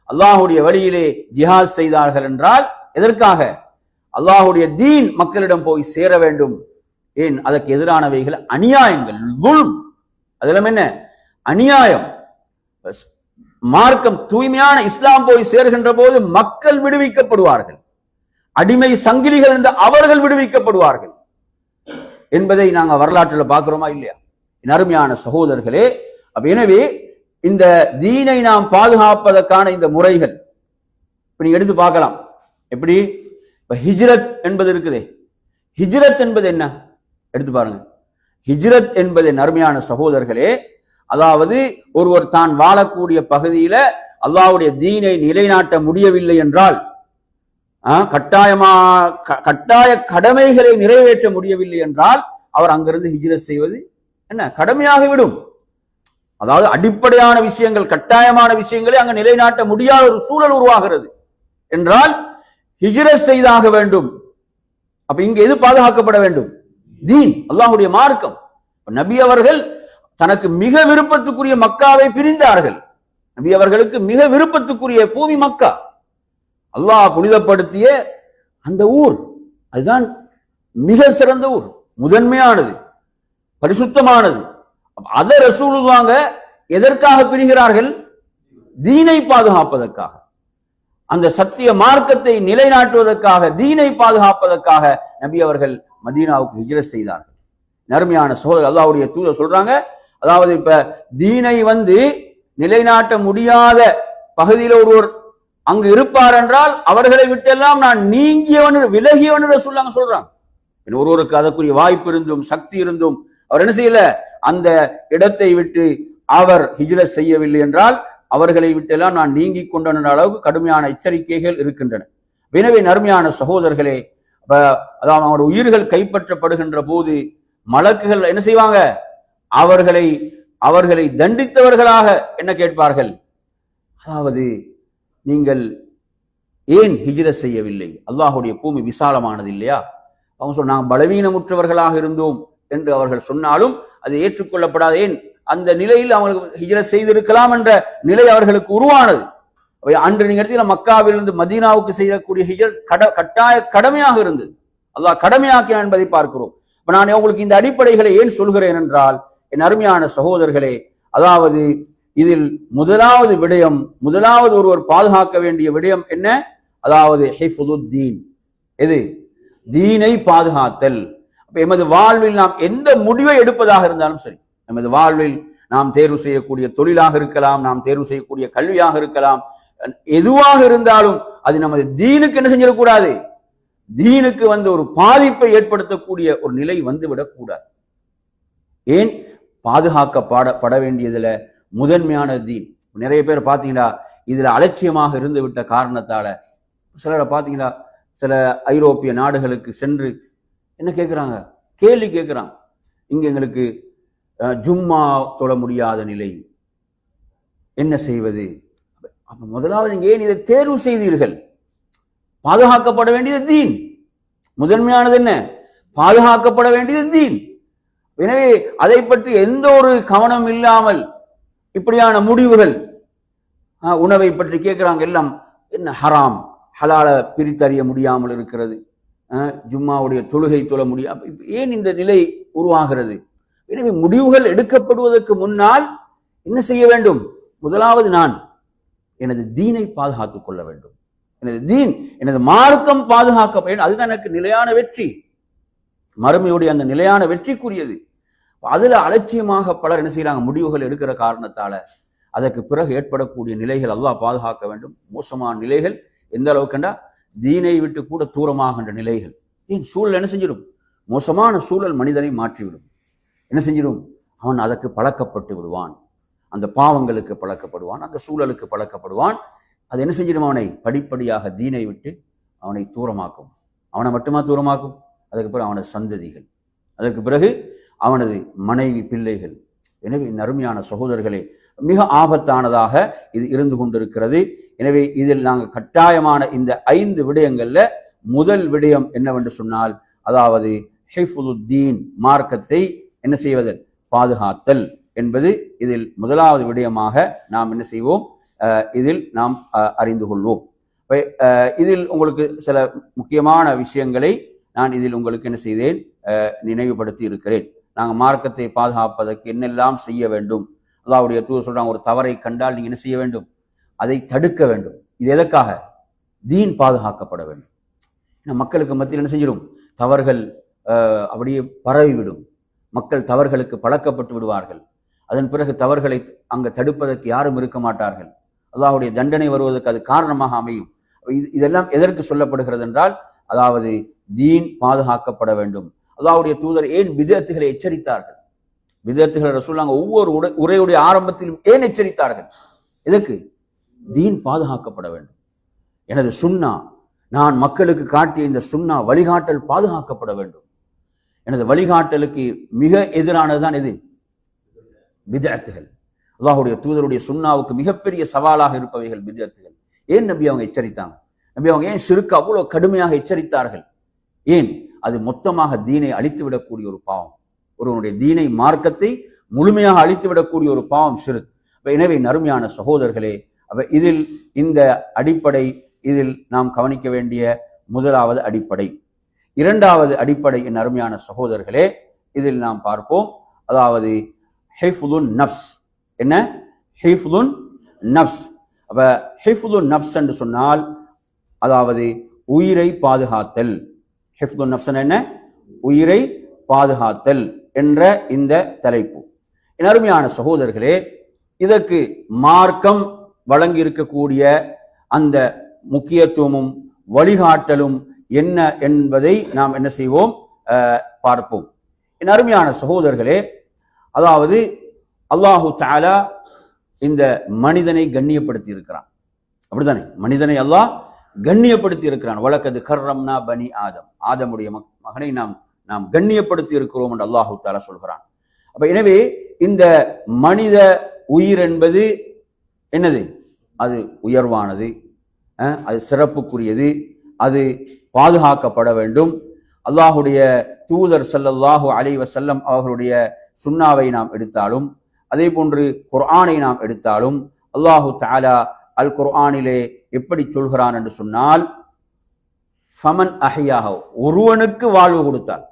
அல்லாஹ்வுடைய வழியிலே ஜிஹாத் செய்தார்கள் என்றால் எதற்காக? அல்லாஹ்வுடைய தீன் மக்களிடம் போய் சேர வேண்டும். ஏன்? அதற்கு எதிரானவைகள் அநியாயங்கள், துல்ம். அதெல்லாம் என்ன? அநியாயம். மார்க்கம் தூய்மையான இஸ்லாம் போய் சேர்கின்ற போது மக்கள் விடுவிக்கப்படுவார்கள், அடிமை சங்கிலிகள் இருந்த அவர்கள் விடுவிக்கப்படுவார்கள் என்பதை நாங்க வரலாற்றில் பார்க்கிறோமா இல்லையா? அருமையான சகோதரர்களே, எனவே இந்த தீனை நாம் பாதுகாப்பதற்கான இந்த முறைகள் இப்ப நீங்க எடுத்து பார்க்கலாம். எப்படி? இப்ப ஹிஜ்ரத் என்பது இருக்குதே, ஹிஜ்ரத் என்பது என்ன? எடுத்து பாருங்க. ஹிஜ்ரத் என்பது அருமையான சகோதரர்களே, அதாவது ஒருவர் தான் வாழக்கூடிய பகுதியில அல்லாஹ்வுடைய தீனை நிலைநாட்ட முடியவில்லை என்றால், கட்டாய கடமைகளை நிறைவேற்ற முடியவில்லை என்றால் அவர் அங்கிருந்து ஹிஜ்ரத் செய்வது என்ன? கடமையாகிவிடும். அதாவது அடிப்படையான விஷயங்கள், கட்டாயமான விஷயங்களை அங்கு நிலைநாட்ட முடியாத ஒரு சூழல் உருவாகிறது என்றால் ஹிஜ்ரத் செய்தாக வேண்டும். அப்ப இங்க எது பாதுகாக்கப்பட வேண்டும்? தீன், அல்லாஹ்வுடைய மார்க்கம். நபி அவர்கள் தனக்கு மிக விருப்பத்துக்குரிய மக்காவை பிரிந்தார்கள். நபி அவர்களுக்கு மிக விருப்பத்துக்குரிய பூமி மக்கா, அல்லாஹ் புனிதப்படுத்திய அந்த ஊர், அதுதான் மிக சிறந்த ஊர், முதன்மையானது, பரிசுத்தமானது. அதை ரசூலுல்லாஹ் எதற்காக பிரிகிறார்கள்? தீனை பாதுகாப்பதற்காக, அந்த சத்திய மார்க்கத்தை நிலைநாட்டுவதற்காக, தீனை பாதுகாப்பதற்காக நபி அவர்கள் மதீனாவுக்கு ஹிஜ்ரத் செய்தார்கள். நறுமையான சகோதரர், அல்லாஹ்வுடைய தூதர் சொல்றாங்க, அதாவது இப்ப தீனை நிலைநாட்ட முடியாத பகுதியில் ஒருவர் அங்கு இருப்பார் என்றால் அவர்களை விட்டெல்லாம் நான் நீங்கியவன், விலகியவன் சொல்றாங்க. ஒருவருக்கு அதற்குரிய வாய்ப்பு இருந்தும் சக்தி இருந்தும் அவர் என்ன செய்யல? அந்த இடத்தை விட்டு அவர் ஹிஜ்ரத் செய்யவில்லை என்றால் அவர்களை விட்டெல்லாம் நான் நீங்கி கொண்ட அளவுக்கு கடுமையான எச்சரிக்கைகள் இருக்கின்றன. எனவே நறுமையான சகோதரர்களே, அதாவது அவருடைய உயிர்கள் கைப்பற்றப்படுகின்ற போது மலக்குகள் என்ன செய்வாங்க? அவர்களை தண்டித்தவர்களாக என்ன கேட்பார்கள்? அதாவது நீங்கள் ஏன் ஹிஜ்ரத் செய்யவில்லை? அல்லாஹ்வுடைய பூமி விசாலமானது இல்லையா? அவங்க சொல்ல, நாங்கள் பலவீனமுற்றவர்களாக இருந்தோம் என்று அவர்கள் சொன்னாலும் அது ஏற்றுக்கொள்ளப்படாது. ஏன்? அந்த நிலையில் அவங்களுக்கு ஹிஜ்ரத் செய்திருக்கலாம் என்ற நிலை அவர்களுக்கு உருவானது. அன்று நீங்க இடத்துல மக்காவிலிருந்து மதீனாவுக்கு செய்யக்கூடிய ஹிஜ்ரத் கட்டாய கடமையாக இருந்தது. அல்லாஹ் கடமையாக்கினான் என்பதை பார்க்கிறோம். இப்ப நான் உங்களுக்கு இந்த அடிப்படைகளை ஏன் சொல்கிறேன் என்றால், என் அருமையான சகோதரர்களே, அதாவது இதில் முதலாவது விடயம், முதலாவது ஒருவர் பாதுகாக்க வேண்டிய விடயம் என்ன? அதாவது ஹிஃபுதுத்தீன். எது? தீனை பாதுகாத்தல். எமது வாழ்வில் நாம் எந்த முடிவை எடுப்பதாக இருந்தாலும் சரி, நமது வாழ்வில் நாம் தேர்வு செய்யக்கூடிய தொழிலாக இருக்கலாம், நாம் தேர்வு செய்யக்கூடிய கல்வியாக இருக்கலாம், எதுவாக இருந்தாலும் அது நமது தீனுக்கு என்ன செஞ்சிடக்கூடாது? தீனுக்கு ஒரு பாதிப்பை ஏற்படுத்தக்கூடிய ஒரு நிலை வந்துவிடக் கூடாது. ஏன்? பாதுகாக்கப்பட வேண்டியதுல முதன்மையான தீன். நிறைய பேர் பாத்தீங்கன்னா இதுல அலட்சியமாக இருந்து விட்ட காரணத்தால சிலரை பாத்தீங்கன்னா சில ஐரோப்பிய நாடுகளுக்கு சென்று என்ன கேட்கிறாங்க? கேள்வி கேட்கிறாங்க. இங்க எங்களுக்கு ஜும்மா தொழ முடியாத நிலை, என்ன செய்வது? அப்ப முதலாவது நீங்க ஏன் இதை தேர்வு செய்தீர்கள்? பாதுகாக்கப்பட வேண்டியது தீன். முதன்மையானது என்ன? பாதுகாக்கப்பட வேண்டியது தீன். எனவே அதை பற்றி எந்த ஒரு கவனம் இல்லாமல் இப்படியான முடிவுகள், உணவை பற்றி கேட்கிறாங்க, எல்லாம் என்ன ஹராம், ஹலால பிரித்தறிய முடியாமல் இருக்கிறது. ஜும்மாவுடைய தொழுகை தொழ முடியும். ஏன் இந்த நிலை உருவாகிறது? எனவே முடிவுகள் எடுக்கப்படுவதற்கு முன்னால் என்ன செய்ய வேண்டும்? முதலாவது நான் எனது தீனை பாதுகாத்துக் கொள்ள வேண்டும். எனது தீன், எனது மார்க்கம் பாதுகாக்க வேண்டும். அதுதான் எனக்கு நிலையான வெற்றி, மறுமையுடைய அந்த நிலையான வெற்றிக்குரியது. அதுல அலட்சியமாக பலர் என்ன செய்யறாங்க? முடிவுகள் எடுக்கிற காரணத்தால அதற்கு பிறகு ஏற்படக்கூடிய நிலைகள் அல்லாஹ் பாதுகாக்க வேண்டும். மோசமான நிலைகள் எந்த அளவுக்குண்டா தீனை விட்டு கூட தூரமாகின்ற நிலைகள். ஏன் சூழல் என்ன செஞ்சிடும்? மோசமான சூழல் மனிதனை மாற்றிவிடும். என்ன செஞ்சிடும்? அவன் அதற்கு பழக்கப்பட்டு விடுவான், அந்த பாவங்களுக்கு பழக்கப்படுவான், அந்த சூழலுக்கு பழக்கப்படுவான். அது என்ன செஞ்சிடும்? அவனை படிப்படியாக தீனை விட்டு அவனை தூரமாக்கும். அவனை மட்டுமா தூரமாக்கும்? அதற்கு பிறகு அவனது சந்ததிகள், அதற்கு பிறகு அவனது மனைவி, பிள்ளைகள். எனவே அருமையான சகோதரர்களே, மிக ஆபத்தானதாக இது இருந்து கொண்டிருக்கிறது. எனவே இதில் நாங்கள் கட்டாயமான இந்த 5 விடயங்கள்ல முதல் விடயம் என்னவென்று சொன்னால், அதாவது ஹிஃபுதுத்தீன், மார்க்கத்தை என்ன செய்வது? பாதுகாத்தல் என்பது இதில் முதலாவது விடயமாக நாம் என்ன செய்வோம்? இதில் நாம் அறிந்து கொள்வோம். இதில் உங்களுக்கு சில முக்கியமான விஷயங்களை நான் இதில் உங்களுக்கு என்ன செய்தேன்? நினைவுபடுத்தி இருக்கிறேன். நாங்கள் மார்க்கத்தை பாதுகாப்பதற்கு என்னெல்லாம் செய்ய வேண்டும்? அல்லாஹ்வுடைய தூதர் சொல்றாங்க, ஒரு தவறை கண்டால் நீங்க என்ன செய்ய வேண்டும்? அதை தடுக்க வேண்டும். இது எதற்காக? தீன் பாதுகாக்கப்பட வேண்டும். மக்களுக்கு மத்தியில் என்ன செஞ்சிடும்? தவறுகள் அப்படியே பரவிவிடும். மக்கள் தவறுகளுக்கு பழக்கப்பட்டு விடுவார்கள். அதன் பிறகு தவறுகளை அங்கு தடுப்பதற்கு யாரும் இருக்க மாட்டார்கள். அல்லாஹ்வுடைய தண்டனை வருவதற்கு அது காரணமாக அமையும். இதெல்லாம் எதற்கு சொல்லப்படுகிறது என்றால், அதாவது தீன் பாதுகாக்கப்பட வேண்டும். அல்லாஹ்வுடைய தூதர் ஏன் பிதஅத்துகளை எச்சரித்தார்கள்? பிதஅத்துகளை ரசூலுல்லாஹ் ஒவ்வொரு உரையுடைய ஆரம்பத்திலும் ஏன் எச்சரித்தார்கள்? எதற்கு? தீன் பாதுகாக்கப்பட வேண்டும். எனது சுன்னா, நான் மக்களுக்கு காட்டிய இந்த சுன்னா வழிகாட்டல் பாதுகாக்கப்பட வேண்டும். எனது வழிகாட்டலுக்கு மிக எதிரானதுதான் எது? பிதஅத்துகள். அல்லாஹ்வுடைய தூதருடைய சுன்னாவுக்கு மிகப்பெரிய சவாலாக இருப்பவைகள் பிதஅத்துகள். ஏன் நபி அவங்க எச்சரித்தாங்க? நபி அவங்க ஏன் ஷிர்க் அவ்வளவு கடுமையாக எச்சரித்தார்கள்? ஏன்? அது மொத்தமாக தீனை அழித்துவிடக்கூடிய ஒரு பாவம். ஒருவனுடைய தீனை, மார்க்கத்தை முழுமையாக அழித்துவிடக்கூடிய ஒரு பாவம் ஷிர்க். எனவே நறுமையான சகோதரர்களே, இதில் இந்த அடிப்படை, இதில் நாம் கவனிக்க வேண்டிய முதலாவது அடிப்படை. இரண்டாவது அடிப்படை, என் அருமையான சகோதரர்களே, இதில் நாம் பார்ப்போம், அதாவது ஹிஃபுதுன் நஃப்ஸ். என்ன? ஹிஃபுதுன் நஃப்ஸ். அப்ப ஹிஃபுதுன் நஃப்ஸ் என்று சொன்னால், அதாவது உயிரை பாதுகாத்தல். ஹிஃபுதுன் நஃப்ஸ் என்ன? உயிரை பாதுகாத்தல் என்ற இந்த தலைப்பு. என் அருமையான சகோதரர்களே, இதற்கு மார்க்கம் வழங்கி இருக்கக்கூடிய அந்த முக்கியத்துவமும் வழிகாட்டலும் என்ன என்பதை நாம் என்ன செய்வோம்? பார்ப்போம். என் அருமையான சகோதரர்களே, அதாவது அல்லாஹு தஆலா இந்த மனிதனை கண்ணியப்படுத்தி இருக்கிறான். அப்படித்தானே? மனிதனை அல்லாஹ் கண்ணியப்படுத்தி இருக்கிறான். வலக்கது கர்ரம்னா பனி ஆதம், ஆதமுடைய மகனை நாம் கண்ணியப்படுத்தி இருக்கிறோம் என்று அல்லாஹு தஆலா சொல்கிறான். அப்ப எனவே இந்த மனித உயிர் என்பது என்னது? அது உயர்வானது, அது சிறப்புக்குரியது, அது பாதுகாக்கப்பட வேண்டும். அல்லாஹுடைய தூதர் ஸல்லல்லாஹு அலைஹி வஸல்லம் அவர்களுடைய சுன்னாவை நாம் எடுத்தாலும், அதே போன்று குர்ஆனை நாம் எடுத்தாலும், அல்லாஹு தஆலா அல் குர்ஆனிலே எப்படி சொல்கிறான் என்று சொன்னால், ஃபமன் அஹ்யாஹ, ஒருவனுக்கு வாழ்வு கொடுத்தால்.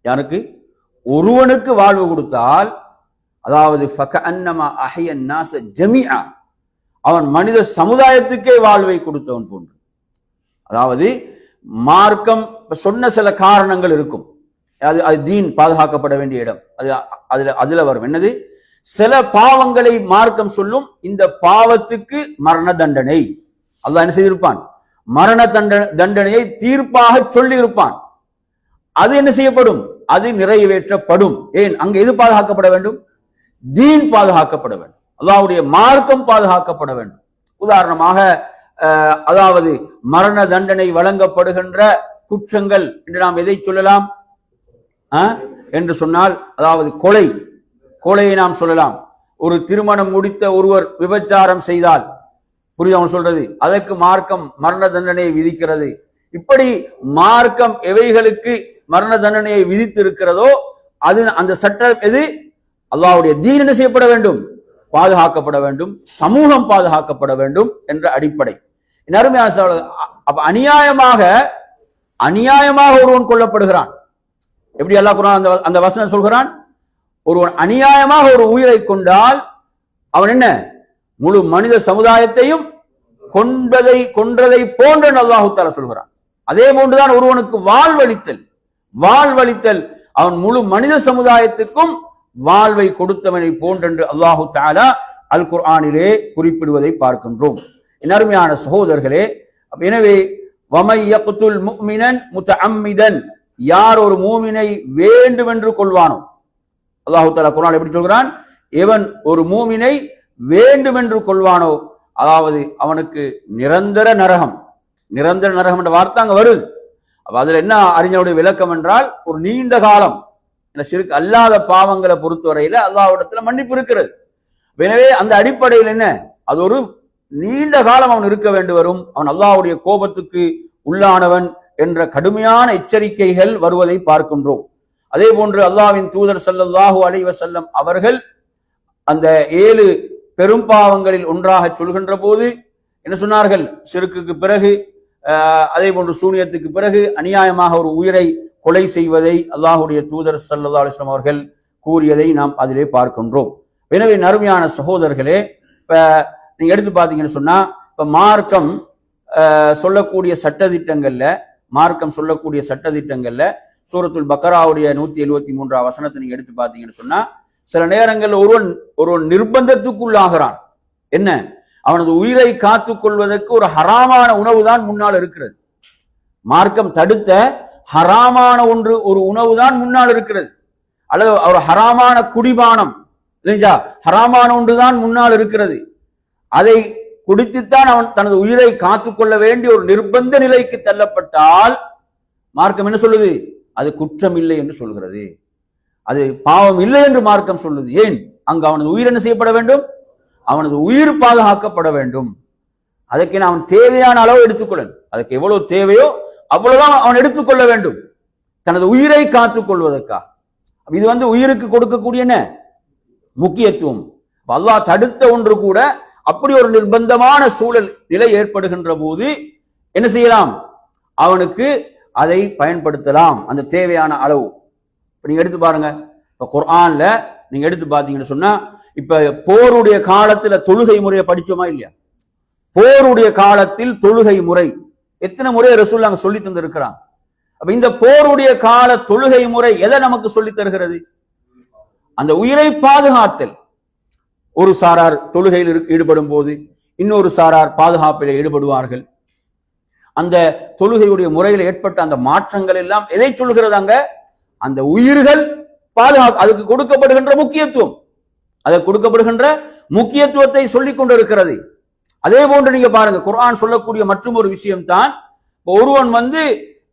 யாருக்கு? ஒருவனுக்கு வாழ்வு கொடுத்தால், அதாவது ஃபகஅன்னமா அஹ்யன் நாஸ ஜமீஆ, அவன் மனித சமுதாயத்துக்கே வாழ்வை கொடுத்தவன் போன்று. அதாவது மார்க்கம் சொன்ன சில காரணங்கள் இருக்கும். அது தீன் பாதுகாக்கப்பட வேண்டிய இடம். அதுல வரும். என்னது? சில பாவங்களை மார்க்கம் சொல்லும், இந்த பாவத்துக்கு மரண தண்டனை. அல்லாஹ் என்ன செய்திருப்பான்? மரண தண்டனையை தீர்ப்பாக சொல்லி இருப்பான். அது என்ன செய்யப்படும்? அது நிறைவேற்றப்படும். ஏன்? அங்க எது பாதுகாக்கப்பட வேண்டும்? தீன் பாதுகாக்கப்பட வேண்டும். அல்லாஹ்வுடைய மார்க்கம் பாதுகாக்கப்பட வேண்டும். உதாரணமாக, அதாவது மரண தண்டனை வழங்கப்படுகின்ற குற்றங்கள் என்று நாம் எதை சொல்லலாம் என்று சொன்னால், அதாவது கொலையை நாம் சொல்லலாம். ஒரு திருமணம் முடித்த ஒருவர் விபச்சாரம் செய்தால், புரியுது அவன் சொல்றது, அதற்கு மார்க்கம் மரண தண்டனையை விதிக்கிறது. இப்படி மார்க்கம் எவைகளுக்கு மரண தண்டனையை விதித்திருக்கிறதோ அது அந்த சட்டம் எது? அல்லாஹ்வுடைய தீன் என்ன செய்யப்பட வேண்டும்? பாதுகாக்கப்பட வேண்டும். சமூகம் பாதுகாக்கப்பட வேண்டும் என்ற அடிப்படை. அப்ப அநியாயமாக அநியாயமாக ஒருவன் கொல்லப்படுகிறான். எப்படி அல்லாஹ் குர்ஆன் அந்த வசனம் சொல்கிறான்? ஒருவன் அநியாயமாக ஒரு உயிரை கொண்டால் அவன் என்ன முழு மனித சமுதாயத்தையும் கொன்றதை போன்ற அல்லாஹ் தஆலா சொல்கிறான். அதே போன்றுதான் ஒருவனுக்கு வாழ்வளித்தல் அவன் முழு மனித சமுதாயத்துக்கும் வாழ்வை கொடுத்தவனை போன்றென்று அல்லாஹு தஆலா அல் குர்ஆனிலே குறிப்பிடுவதை பார்க்கின்றோம். என் அருமையான சகோதரர்களே, எனவே வமை யக்துல் முஃமினன் முத்தஅம்மிதன், யார் ஒரு மூமினை வேண்டுமென்று கொள்வானோ, அல்லாஹு தஆலா குர்ஆனில் எப்படி சொல்கிறான்? எவன் ஒரு மூமினை வேண்டுமென்று கொள்வானோ, அதாவது அவனுக்கு நிரந்தர நரகம் என்ற வார்த்தை அங்க வருது. அப்ப அதுல என்ன அறிஞருடைய விளக்கம் என்றால், ஒரு நீண்ட காலம் ஷிர்க் அல்லாத பாவங்களை பொறுத்தவரையில அல்லாஹ்விடத்துல மன்னிப்பு இருக்கிறது. எனவே அந்த அடிப்படையில் என்ன, அது ஒரு நீண்ட காலம் அவன் இருக்க வேண்டி வரும், அவன் அல்லாஹ்வுடைய கோபத்துக்கு உள்ளானவன் என்ற கடுமையான எச்சரிக்கைகள் வருவதை பார்க்கின்றோம். அதே போன்று அல்லாஹ்வின் தூதர் ஸல்லல்லாஹு அலைஹி வஸல்லம் அவர்கள் அந்த 7 பெரும் பாவங்களில் ஒன்றாக சொல்கின்ற போது என்ன சொன்னார்கள்? ஷிர்க்குக்கு பிறகு, அதே போன்று சூனியத்துக்கு பிறகு அநியாயமாக ஒரு உயிரை கொலை செய்வதை அல்லாஹ்வுடைய தூதர் ஸல்லல்லாஹு அலைஹி வஸல்லம் அவர்கள் கூறியதை நாம் அதிலே பார்க்கின்றோம். எனவே நறுமையான சகோதரர்களே, இப்ப நீங்க எடுத்து பார்த்தீங்கன்னு சொன்னா, இப்ப மார்க்கம் சொல்லக்கூடிய சட்டதிட்டங்கள்ல சூரத்துல் பக்கராவுடைய 173 வசனத்தை நீங்க எடுத்து பார்த்தீங்கன்னு சொன்னா, சில நேரங்களில் ஒருவன் நிர்பந்தத்துக்குள்ளாகிறான். என்ன, அவனது உயிரை காத்துக் கொள்வதற்கு ஒரு ஹராமான உணவு தான் முன்னால் இருக்கிறது. மார்க்கம் தடுத்த ஹராமான ஒரு உணவு தான் முன்னால் இருக்கிறது, அல்லது ஒரு ஹராமான குடிபானம் இல்லையா, ஹராமான ஒன்றுதான் முன்னால் இருக்கிறது. அதை குடித்துத்தான் அவன் தனது உயிரை காத்துக் கொள்ள வேண்டிய ஒரு நிர்பந்த நிலைக்கு தள்ளப்பட்டால் மார்க்கம் என்ன சொல்லுது? அது குற்றம் இல்லை என்று சொல்கிறது, அது பாவம் இல்லை என்று மார்க்கம் சொல்லுது. ஏன்? அங்கு அவனது உயிர் என்ன செய்யப்பட வேண்டும்? அவனது உயிர் பாதுகாக்கப்பட வேண்டும். அதற்கு அவன் தேவையான அளவு எடுத்துக்கொள்ளணும். அதுக்கு எவ்வளவு தேவையோ அவ்வளவுதான் அவன் எடுத்துக்கொள்ள வேண்டும், தனது உயிரை காத்துக் கொள்வதற்காக. இது உயிருக்கு கொடுக்கக்கூடிய முக்கியத்துவம். அல்லாஹ் தடுத்த ஒன்று கூட அப்படி ஒரு நிர்பந்தமான சூழல் நிலை ஏற்படுகின்ற போது என்ன செய்யலாம்? அவனுக்கு அதை பயன்படுத்தலாம், அந்த தேவையான அளவு. நீங்க எடுத்து பாருங்க, இப்ப குர்ஆன்ல நீங்க எடுத்து பாத்தீங்கன்னு சொன்னா, இப்ப போருடைய காலத்துல தொழுகை முறையை படிச்சோமா இல்லையா? போருடைய காலத்தில் தொழுகை முறை எத்தனை முறை ரசூல் அங்க சொல்லி தந்திருக்கிறான். அப்ப இந்த போருடைய கால தொழுகை முறை எதை நமக்கு சொல்லி தருகிறது? அந்த உயிரை பாதுகாத்தல். ஒரு சாரார் தொழுகையில் ஈடுபடும் போது இன்னொரு சாரார் பாதுகாப்பில் ஈடுபடுவார்கள். அந்த தொழுகையுடைய முறையில் ஏற்பட்ட அந்த மாற்றங்கள் எல்லாம் எதை சொல்கிறது? அங்க அந்த உயிர்கள் அதுக்கு கொடுக்கப்படுகின்ற முக்கியத்துவம், அதற்கு கொடுக்கப்படுகின்ற முக்கியத்துவத்தை சொல்லிக் கொண்டிருக்கிறது. அதே போன்று நீங்க பாருங்க, குர்ஆன் சொல்லக்கூடிய மற்றும் ஒரு விஷயம் தான், ஒருவன்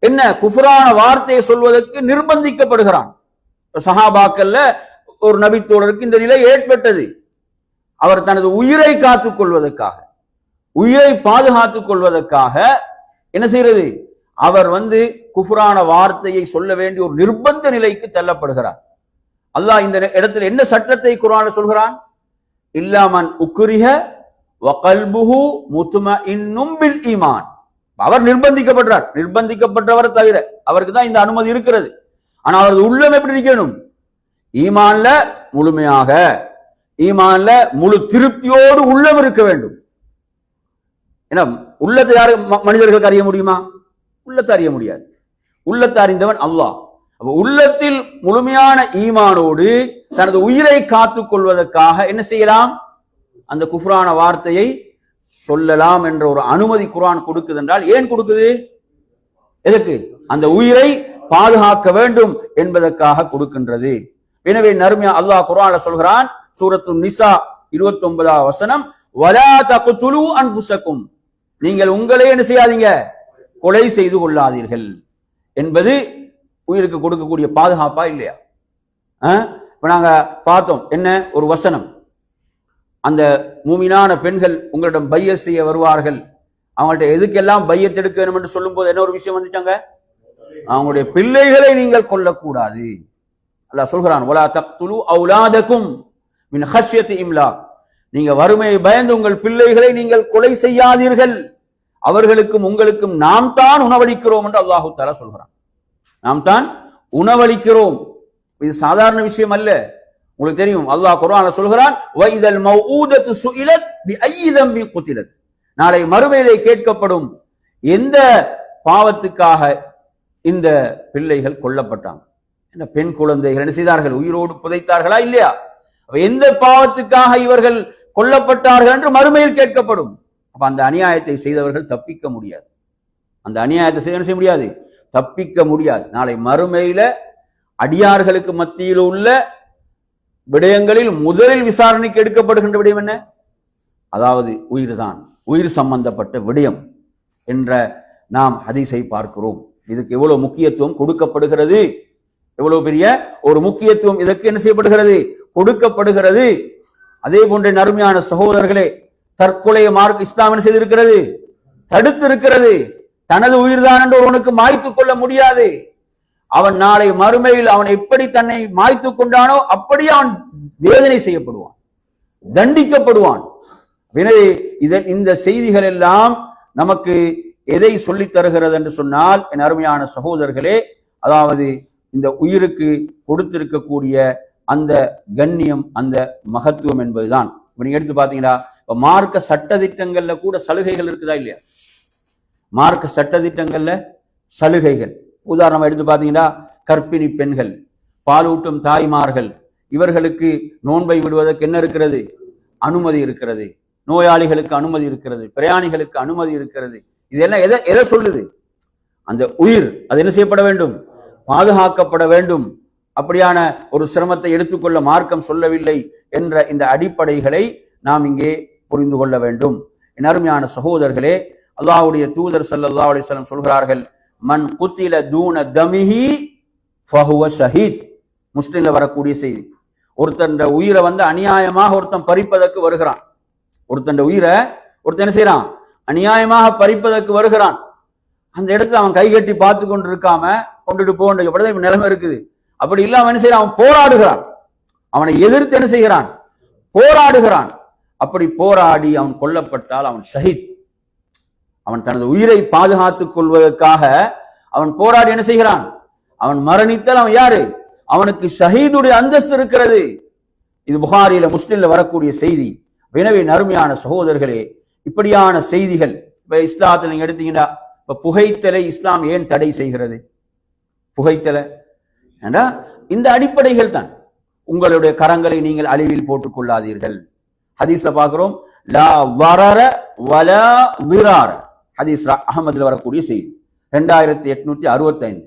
என்ன குஃப்ரான வார்த்தையை சொல்வதற்கு நிர்பந்திக்கப்படுகிறான். சஹாபாக்கள்ல ஒரு நபித்தோழருக்கு இந்த நிலை ஏற்பட்டது. அவர் தனது உயிரை காத்துக் கொள்வதற்காக, உயிரை பாதுகாத்துக் கொள்வதற்காக என்ன செய்யறது? அவர் குஃப்ரான வார்த்தையை சொல்ல வேண்டிய ஒரு நிர்பந்த நிலைக்கு தள்ளப்படுகிறார். அல்லாஹ் இந்த இடத்துல என்ன சட்டத்தை குர்ஆன்ல சொல்கிறான்? இல்லாமன் உக்ரிஹ வகல்புஹு முத்மஇன்னும் பில் ஈமான். அவர் நிர்பந்திக்கப்பட்டவர் தவிர அவருக்கு தான் இந்த அனுமதி இருக்கிறது. ஆனா அவரது உள்ளம் எப்படி இருக்கணும்? ஈமான்ல முழுமையாக, ஈமான்ல முழு திருப்தியோடு உள்ளம் இருக்க வேண்டும். ஏன்னா உள்ளத்தை யாரு மனிதர்களுக்கு அறிய முடியுமா? உள்ளத்தை அறிய முடியாது. உள்ளத்தை அறிந்தவன் அல்லாஹ். அப்ப உள்ளத்தில் முழுமையான ஈமானோடு தனது உயிரை காத்துக் கொள்வதற்காக என்ன செய்யலாம்? அந்த குஃப்ரான வார்த்தையை சொல்லலாம் என்ற ஒரு அனுமதி குர்ஆன் கொடுக்குது என்றால் ஏன் கொடுக்குது? எதற்கு? அந்த உயிரை பாதுகாக்க வேண்டும் என்பதற்காக கொடுக்கின்றது. எனவே நறுமையா அல்லாஹ் குர்ஆன்ல சொல்கிறான், சூரத்து நிசா 29 வசனம், வலா தக்துலு அன்ஃபுஸக்கும், நீங்கள் உங்களே என்ன செய்யாதீங்க, கொலை செய்து கொள்ளாதீர்கள் என்பது உயிருக்கு கொடுக்கக்கூடிய பாதுகாப்பா இல்லையா? இப்ப நாங்க பார்த்தோம் என்ன ஒரு வசனம், அந்த மூமினான பெண்கள் உங்களிடம் பையத் செய்ய வருவார்கள், அவங்கள்ட்ட எதுக்கெல்லாம் பையத் எடுக்க வேண்டும் என்று சொல்லும் போது என்ன ஒரு விஷயம் வந்துட்டாங்க? அவங்களுடைய பிள்ளைகளை நீங்கள் கொல்லக்கூடாது. அல்லாஹ் சொல்கிறான், வலா தக்துலு அவுலாதக்கும் மின் ஹஷ்யத்தி இம்லாக், நீங்க வறுமையை பயந்து உங்கள் பிள்ளைகளை நீங்கள் கொலை செய்யாதீர்கள். அவர்களுக்கும் உங்களுக்கும் நாம் தான் உணவளிக்கிறோம் என்று அல்லாஹு தஆலா சொல்கிறான். நாம் தான் உணவளிக்கிறோம். இது சாதாரண விஷயம் அல்ல. உங்களுக்கு தெரியும், அல்லாஹ் குர்ஆன்ல சொல்கிறான், வைதல் மௌஊதத்து சுஇலத் பிஅய்யி தம்பின் குத்திலத். நாளை மறுமையிலே கேட்கப்படும், எந்த பாவத்துக்காக இந்த பிள்ளைகள் கொல்லப்பட்டாங்க, இந்த பெண் குழந்தைகள் என்ன செய்தார்கள், உயிரோடு புதைத்தார்களா இல்லையா, எந்த பாவத்துக்காக இவர்கள் கொல்லப்பட்டார்கள் என்று மறுமையில் கேட்கப்படும். அப்ப அந்த அநியாயத்தை செய்தவர்கள் தப்பிக்க முடியாது. அந்த அநியாயத்தை செய்ய முடியாது, தப்பிக்க முடியாது. நாளை மறுமையில அடியார்களுக்கு மத்தியில் உள்ள விடயங்களில் முதலில் விசாரணைக்கு எடுக்கப்படுகின்ற விடயம் என்ன? அதாவது உயிர் தான், உயிர் சம்பந்தப்பட்ட விடயம் என்ற நாம் ஹதீஸை பார்க்கிறோம். இதுக்கு எவ்வளவு முக்கியத்துவம் கொடுக்கப்படுகிறது, எவ்வளவு பெரிய ஒரு முக்கியத்துவம் இதற்கு என்ன செய்யப்படுகிறது, கொடுக்கப்படுகிறது. அதே போன்ற நறுமையான சகோதரர்களே, தற்கொலையை மார்க்க இஸ்லாம் என்ன செய்திருக்கிறது, தடுத்திருக்கிறது. தனது உயிர்தான் என்று ஒருவனுக்கு மாய்த்துக் கொள்ள முடியாது. அவன் நாளை மறுமையில் அவன் எப்படி தன்னை மாய்த்துக் கொண்டானோ அப்படியே அவன் வேதனை செய்யப்படுவான், தண்டிக்கப்படுவான். எனவே இந்த செய்திகள் எல்லாம் நமக்கு எதை சொல்லித் தருகிறது என்று சொன்னால், என் அருமையான சகோதரர்களே, அதாவது இந்த உயிருக்கு கொடுத்திருக்கக்கூடிய அந்த கண்ணியம், அந்த மகத்துவம் என்பதுதான். நீங்க எடுத்து பாத்தீங்கன்னா, மார்க்க சட்ட திட்டங்கள்ல கூட சலுகைகள் இருக்குதா இல்லையா? மார்க்க சட்ட திட்டங்கள்ல சலுகைகள், உதாரணமா எடுத்து பாத்தீங்கன்னா, கர்ப்பிணி பெண்கள், பாலூட்டும் தாய்மார்கள், இவர்களுக்கு நோன்பை விடுவதற்கு என்ன இருக்கிறது, அனுமதி இருக்கிறது. நோயாளிகளுக்கு அனுமதி இருக்கிறது, பிரயாணிகளுக்கு அனுமதி இருக்கிறது. இதெல்லாம் எதை சொல்லுது? அந்த உயிர் அது என்ன செய்யப்பட வேண்டும், பாதுகாக்கப்பட வேண்டும். அப்படியான ஒரு சிரமத்தை எடுத்துக்கொள்ள மார்க்கம் சொல்லவில்லை என்ற இந்த அடிப்படைகளை நாம் இங்கே புரிந்து கொள்ள வேண்டும். என் அருமையான சகோதரர்களே, அல்லாஹ்வுடைய தூதர் ஸல்லல்லாஹு அலைஹி வஸல்லம் சொல்கிறார்கள், மன் குத்தில தூன தமிஹி ஃபஹுவ ஷஹீத். முஸ்லிம்ல வரக்கூடிய செய்தி. ஒருத்தன் உயிரை அநியாயமாக ஒருத்தன் பறிப்பதற்கு வருகிறான். ஒருத்தன் உயிரை ஒருத்தன் என்ன செய்யறான், அநியாயமாக பறிப்பதற்கு வருகிறான். அந்த இடத்துல அவன் கைகட்டி பார்த்து கொண்டு இருக்காம கொண்டுட்டு போன்ற நிலைமை இருக்குது. அப்படி இல்லாம என்ன செய்யறான், அவன் போராடுகிறான், அவனை எதிர்த்து என்ன செய்கிறான், போராடுகிறான். அப்படி போராடி அவன் கொல்லப்பட்டால் அவன் ஷஹீத். அவன் தனது உயிரை பாதுகாத்துக் கொள்வதற்காக அவன் போராடி என்ன செய்கிறான், அவன் மரணித்தால் அவன் யாரு, அவனுக்கு ஷஹீதுடைய அந்தஸ்து இருக்கிறது. இது புகாரில முஸ்லிம்ல வரக்கூடிய செய்தி. எனவே நறுமையான சகோதரர்களே, இப்படியான செய்திகள் இப்ப இஸ்லாத்தில் நீங்க எடுத்தீங்கன்னா, இப்ப புகைத்தலை இஸ்லாம் ஏன் தடை செய்கிறது? புகைத்தலை ஏண்டா இந்த அடிப்படைகள் தான். உங்களுடைய கரங்களை நீங்கள் அழிவில் போட்டுக் கொள்ளாதீர்கள். ஹதீஸ்ல பார்க்கிறோம், லா வரர வலா விரார. ஹதீஸ் அஹமதுல வரக்கூடிய செய்தி 2865.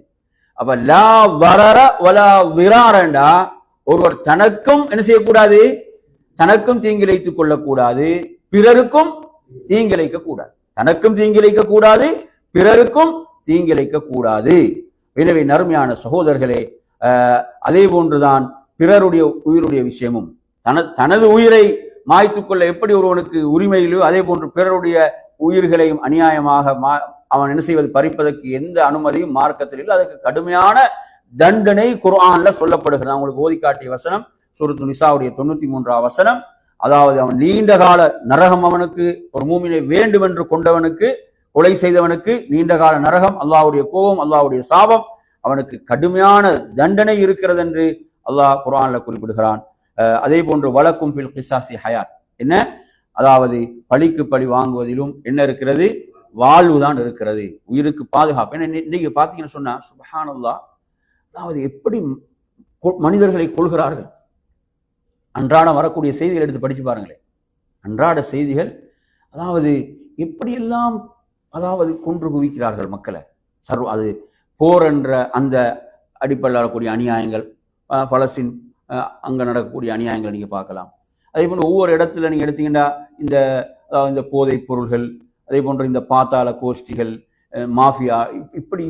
அப்ப லா வரர வலா விராரண்டா, ஒருவர் தனக்கும் என்ன செய்யக்கூடாது, தனக்கும் தீங்கிழைத்துக் கொள்ளக்கூடாது, பிறருக்கும் தீங்கிழைக்க கூடாது. தனக்கும் தீங்கிழைக்க கூடாது, பிறருக்கும் தீங்கிழைக்க கூடாது. எனவே நறுமையான சகோதரர்களே, அதே போன்றுதான் பிறருடைய உயிருடைய விஷயமும். தனது உயிரை மாய்த்துக் கொள்ள எப்படி ஒருவனுக்கு உரிமையிலோ, அதே போன்று பிறருடைய உயிர்களையும் அநியாயமாக அவன் என்ன செய்வது, பறிப்பதற்கு எந்த அனுமதியும் மார்க்கத்தில் இல்லை. அதுக்கு கடுமையான தண்டனை குர்ஆன்ல சொல்லப்படுகிறது. அவங்களுக்கு ஓதி காட்டிய வசனம் சூரத்து நிசாவுடைய 93ஆம் வசனம். அதாவது அவன் நீண்ட கால நரகம், அவனுக்கு ஒரு மூமினை வேண்டும் என்று கொண்டவனுக்கு, கொலை செய்தவனுக்கு நீண்ட கால நரகம், அல்லாஹ்வுடைய கோபம், அல்லாஹ்வுடைய சாபம், அவனுக்கு கடுமையான தண்டனை இருக்கிறது என்று அல்லாஹ் குர்ஆன்ல குறிப்பிடுகிறான். அதே போன்று வலக்கும் ஃபில் கிஸாஸி ஹயாத், என்ன, அதாவது பழிக்கு பழி வாங்குவதிலும் என்ன இருக்கிறது, வாழ்வுதான் இருக்கிறது, உயிருக்கு பாதுகாப்பு. ஏன்னா இன்னைக்கு பாத்தீங்கன்னு சொன்னா சுப்ஹானல்லாஹ், அதாவது எப்படி மனிதர்களை கொள்கிறார்கள். அன்றாடம் வரக்கூடிய செய்திகள் எடுத்து படிச்சு பாருங்களேன். அன்றாட செய்திகள், அதாவது எப்படியெல்லாம் அதாவது கொன்று குவிக்கிறார்கள் மக்களை. அது போர் என்ற அந்த அடிப்படையில் வரக்கூடிய அநியாயங்கள், பலஸ்தீன் அங்க நடக்கக்கூடிய அநியாயங்களை நீங்க பார்க்கலாம். அதே போன்று ஒவ்வொரு இடத்துல நீங்க எடுத்தீங்கன்னா இந்த போதைப் பொருள்கள், அதே போன்று இந்த பாத்தாள கோஷ்டிகள், மாஃபியா, இப்படி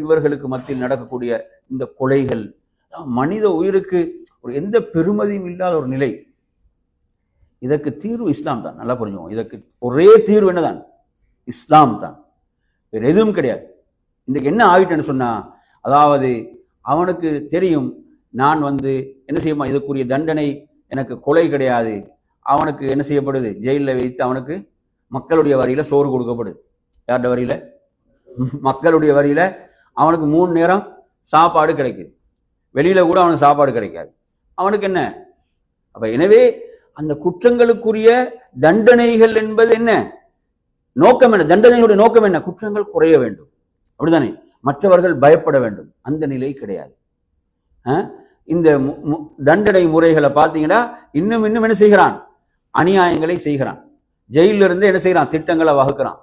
இவர்களுக்கு மத்தியில் நடக்கக்கூடிய இந்த கொலைகள், மனித உயிருக்கு ஒரு எந்த பெருமதியும் இல்லாத ஒரு நிலை. இதற்கு தீர்வு இஸ்லாம் தான். நல்லா புரிஞ்சுக்கோங்க. இதற்கு ஒரே தீர்வு என்னதான், இஸ்லாம் தான், வேற எதுவும் கிடையாது. இன்றைக்கு என்ன ஆகிட்டேன்னு சொன்னா, அதாவது அவனுக்கு தெரியும் நான் என்ன செய்யுமா, இதற்குரிய தண்டனை எனக்கு கொலை கிடையாது. அவனுக்கு என்ன செய்யப்படுது, ஜெயிலில் வைத்து அவனுக்கு மக்களுடைய வரியில சோறு கொடுக்கப்படுது. யார்ட வரியில? மக்களுடைய வரியில அவனுக்கு 3 நேரம் சாப்பாடு கிடைக்குது. வெளியில கூட அவனுக்கு சாப்பாடு கிடைக்காது. அவனுக்கு என்ன? அப்ப எனவே அந்த குற்றங்களுக்குரிய தண்டனைகள் என்பது என்ன நோக்கம்? என்ன தண்டனையுடைய நோக்கம்? என்ன? குற்றங்கள் குறைய வேண்டும், அப்படித்தானே? மற்றவர்கள் பயப்பட வேண்டும். அந்த நிலை கிடையாது. இந்த தண்டனை முறைகளை பார்த்தீங்கன்னா இன்னும் என்ன செய்கிறான்? அநியாயங்களை செய்கிறான். ஜெயில இருந்து என்ன செய்யறான்? திட்டங்களை வகுக்கிறான்.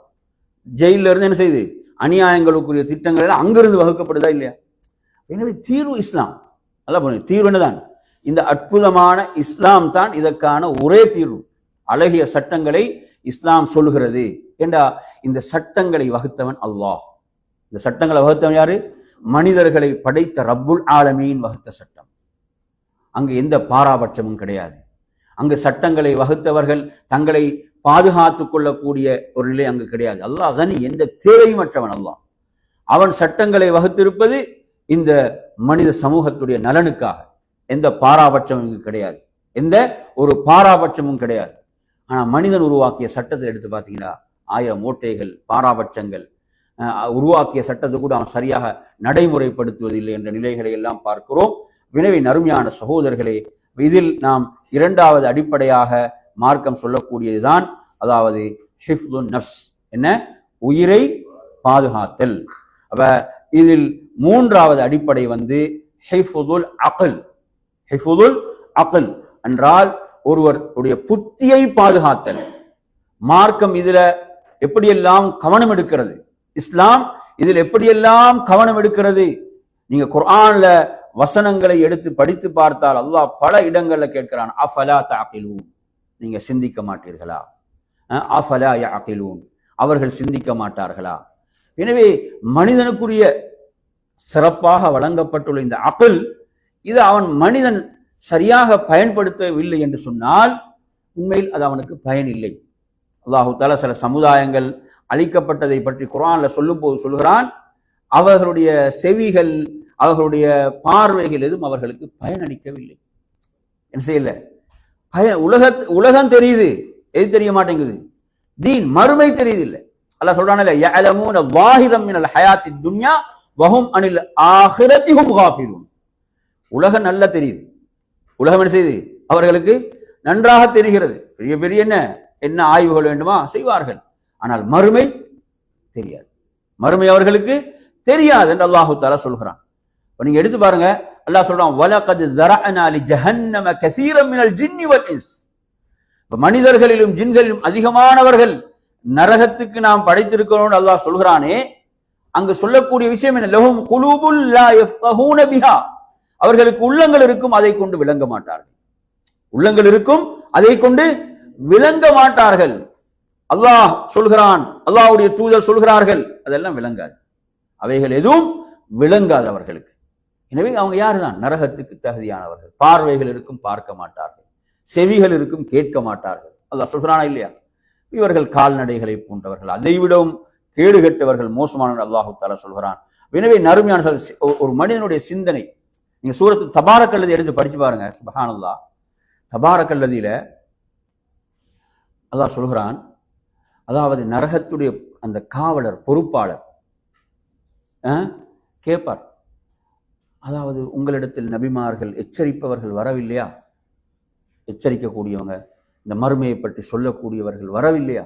ஜெயில இருந்து என்ன செய்யுது? அநியாயங்களுக்குரிய திட்டங்கள் எல்லாம் அங்கிருந்து வகுக்கப்படுதா இல்லையா? எனவே தீர்வு இஸ்லாம். நல்லா பண்ணுங்க. தீர்வு என்னதான்? இந்த அற்புதமான இஸ்லாம் தான் இதற்கான ஒரே தீர்வு. அழகிய சட்டங்களை இஸ்லாம் சொல்லுகிறது என்றா இந்த சட்டங்களை வகுத்தவன் அல்லாஹ். இந்த சட்டங்களை வகுத்தவன் யாரு? மனிதர்களை படைத்த ரப்புல் ஆலமீன் வகுத்த சட்டம். அங்கு எந்த பாராபட்சமும் கிடையாது. அங்கு சட்டங்களை வகுத்தவர்கள் தங்களை பாதுகாத்துக் கொள்ளக்கூடிய ஒரு நிலை அங்கு கிடையாது. அல்லாஹ் கனி, எந்த தேவையுமற்றவன் அல்லாஹ். அவன் சட்டங்களை வகுத்திருப்பது இந்த மனித சமூகத்துடைய நலனுக்காக. எந்த பாராபட்சமும் இங்கு கிடையாது. எந்த ஒரு பாராபட்சமும் கிடையாது. ஆனா மனிதன் உருவாக்கிய சட்டத்தை எடுத்து பார்த்தீங்கன்னா 1000 ஓட்டைகள், பாராபட்சங்கள். உருவாக்கிய சட்டத்தை கூட அவன் சரியாக நடைமுறைப்படுத்துவதில்லை என்ற நிலைகளை எல்லாம் பார்க்கிறோம். வினவி நறுமையான சகோதரர்களே, இதில் நாம் 2வது அடிப்படையாக மார்க்கம் சொல்லக்கூடியதுதான், அதாவது ஹிஃப்துன் நஃப்ஸ், என்ன? உயிரை பாதுகாத்தல். அப்ப இதில் 3வது அடிப்படை ஹிஃப்துல் அக்ல். ஹிஃப்துல் அக்ல் என்றால் ஒருவருடைய புத்தியை பாதுகாத்தல். மார்க்கம் இதுல எப்படியெல்லாம் கவனம் எடுக்கிறது, இஸ்லாம் இதில் எப்படியெல்லாம் கவனம் எடுக்கிறது. நீங்க குர்ஆன்ல வசனங்களை எடுத்து படித்து பார்த்தால் அல்லாஹ் பல இடங்கள்ல கேட்கிறான், அஃபலா தஅகிலூன், நீங்க சிந்திக்க மாட்டீர்களா? அஃபலா யஅகிலூன், அவர்கள் சிந்திக்க மாட்டார்களா? எனவே மனிதனுக்குரிய சிறப்பாக வழங்கப்பட்டுள்ள இந்த அக்ல், இது அவன் மனிதன் சரியாக பயன்படுத்தவில்லை என்று சொன்னால் உண்மையில் அது அவனுக்கு பயன் இல்லை. அல்லாஹு தஆலா சில சமுதாயங்கள் அழிக்கப்பட்டதை பற்றி குர்ஆன்ல சொல்லும் போது சொல்கிறான், அவர்களுடைய செவிகள், அவர்களுடைய பார்வைகள் எதுவும் அவர்களுக்கு பயனளிக்கவில்லை. என்ன செய்யல? உலகம் தெரியுது, எது தெரிய மாட்டேங்குது? தீன், மறுமை தெரியுது இல்லை. அல்லாஹ் சொல்றானே, யஅலமூன ஸாஹிரம் மினல் ஹயாத்தித் துன்யா வஹும் அனில் ஆখিরাতি ஹும் காஃபிலூன். உலகம் நல்லா தெரியுது. உலகம் என்ன செய்யுது? அவர்களுக்கு நன்றாக தெரிகிறது. பெரிய பெரிய என்ன ஆய்வுகள் வேண்டுமா செய்வார்கள். ஆனால் மறுமை தெரியாது. மறுமை அவர்களுக்கு தெரியாது என்று அல்லாஹு தஆலா சொல்கிறான். நீங்க எடுத்து பாருங்க, அல்லாஹ் சொல்றான், வலகத் ஸரஅனா லி ஜஹன்னம கஸீரன் மினல் ஜின்னி வல் இன்ஸ். மனிதர்களிலும் ஜின்களிலும் அதிகமானவர்கள் நரகத்துக்கு நாம் படைத்திருக்கிறோம் அல்லாஹ் சொல்கிறானே. அங்கு சொல்லக்கூடிய விஷயம் என்ன? லஹும் குலூபுல் லா யஃப்கஹூன பிஹா, அவர்களுக்கு உள்ளங்கள் இருக்கும், அதை கொண்டு விளங்க மாட்டார்கள். உள்ளங்கள் இருக்கும், அதை கொண்டு விளங்க மாட்டார்கள். அல்லாஹ் சொல்கிறான், அல்லாஹ்வுடைய தூதர் சொல்கிறார்கள், அதெல்லாம் விளங்காது. அவைகள் எதுவும் விளங்காது அவர்களுக்கு. எனவே அவங்க யாருதான்? நரகத்துக்கு தகுதியானவர்கள். பார்வைகள் இருக்கும், பார்க்க மாட்டார்கள். செவிகள் இருக்கும், கேட்க மாட்டார்கள். அல்லாஹ் சொல்கிறானா இல்லையா? இவர்கள் கால்நடைகளை போன்றவர்கள், அதைவிடவும் கேடு கெட்டவர்கள், மோசமானவர்கள் அல்லாஹு தஆலா சொல்கிறான். எனவே நறுமையான ஒரு மனிதனுடைய சிந்தனை, நீங்க சூரத்து தபாரக்கல்லதி எடுத்து படிச்சு பாருங்க. சுப்ஹானல்லாஹ், தபாரக்கல்லதியில அல்லாஹ் சொல்கிறான், அதாவது நரகத்துடைய அந்த காவலர், பொறுப்பாளர் கேட்பார், அதாவது உங்களிடத்தில் நபிமார்கள் எச்சரிப்பவர்கள் வரவில்லையா? எச்சரிக்கக்கூடியவங்க, இந்த மறுமையை பற்றி சொல்லக்கூடியவர்கள் வரவில்லையா?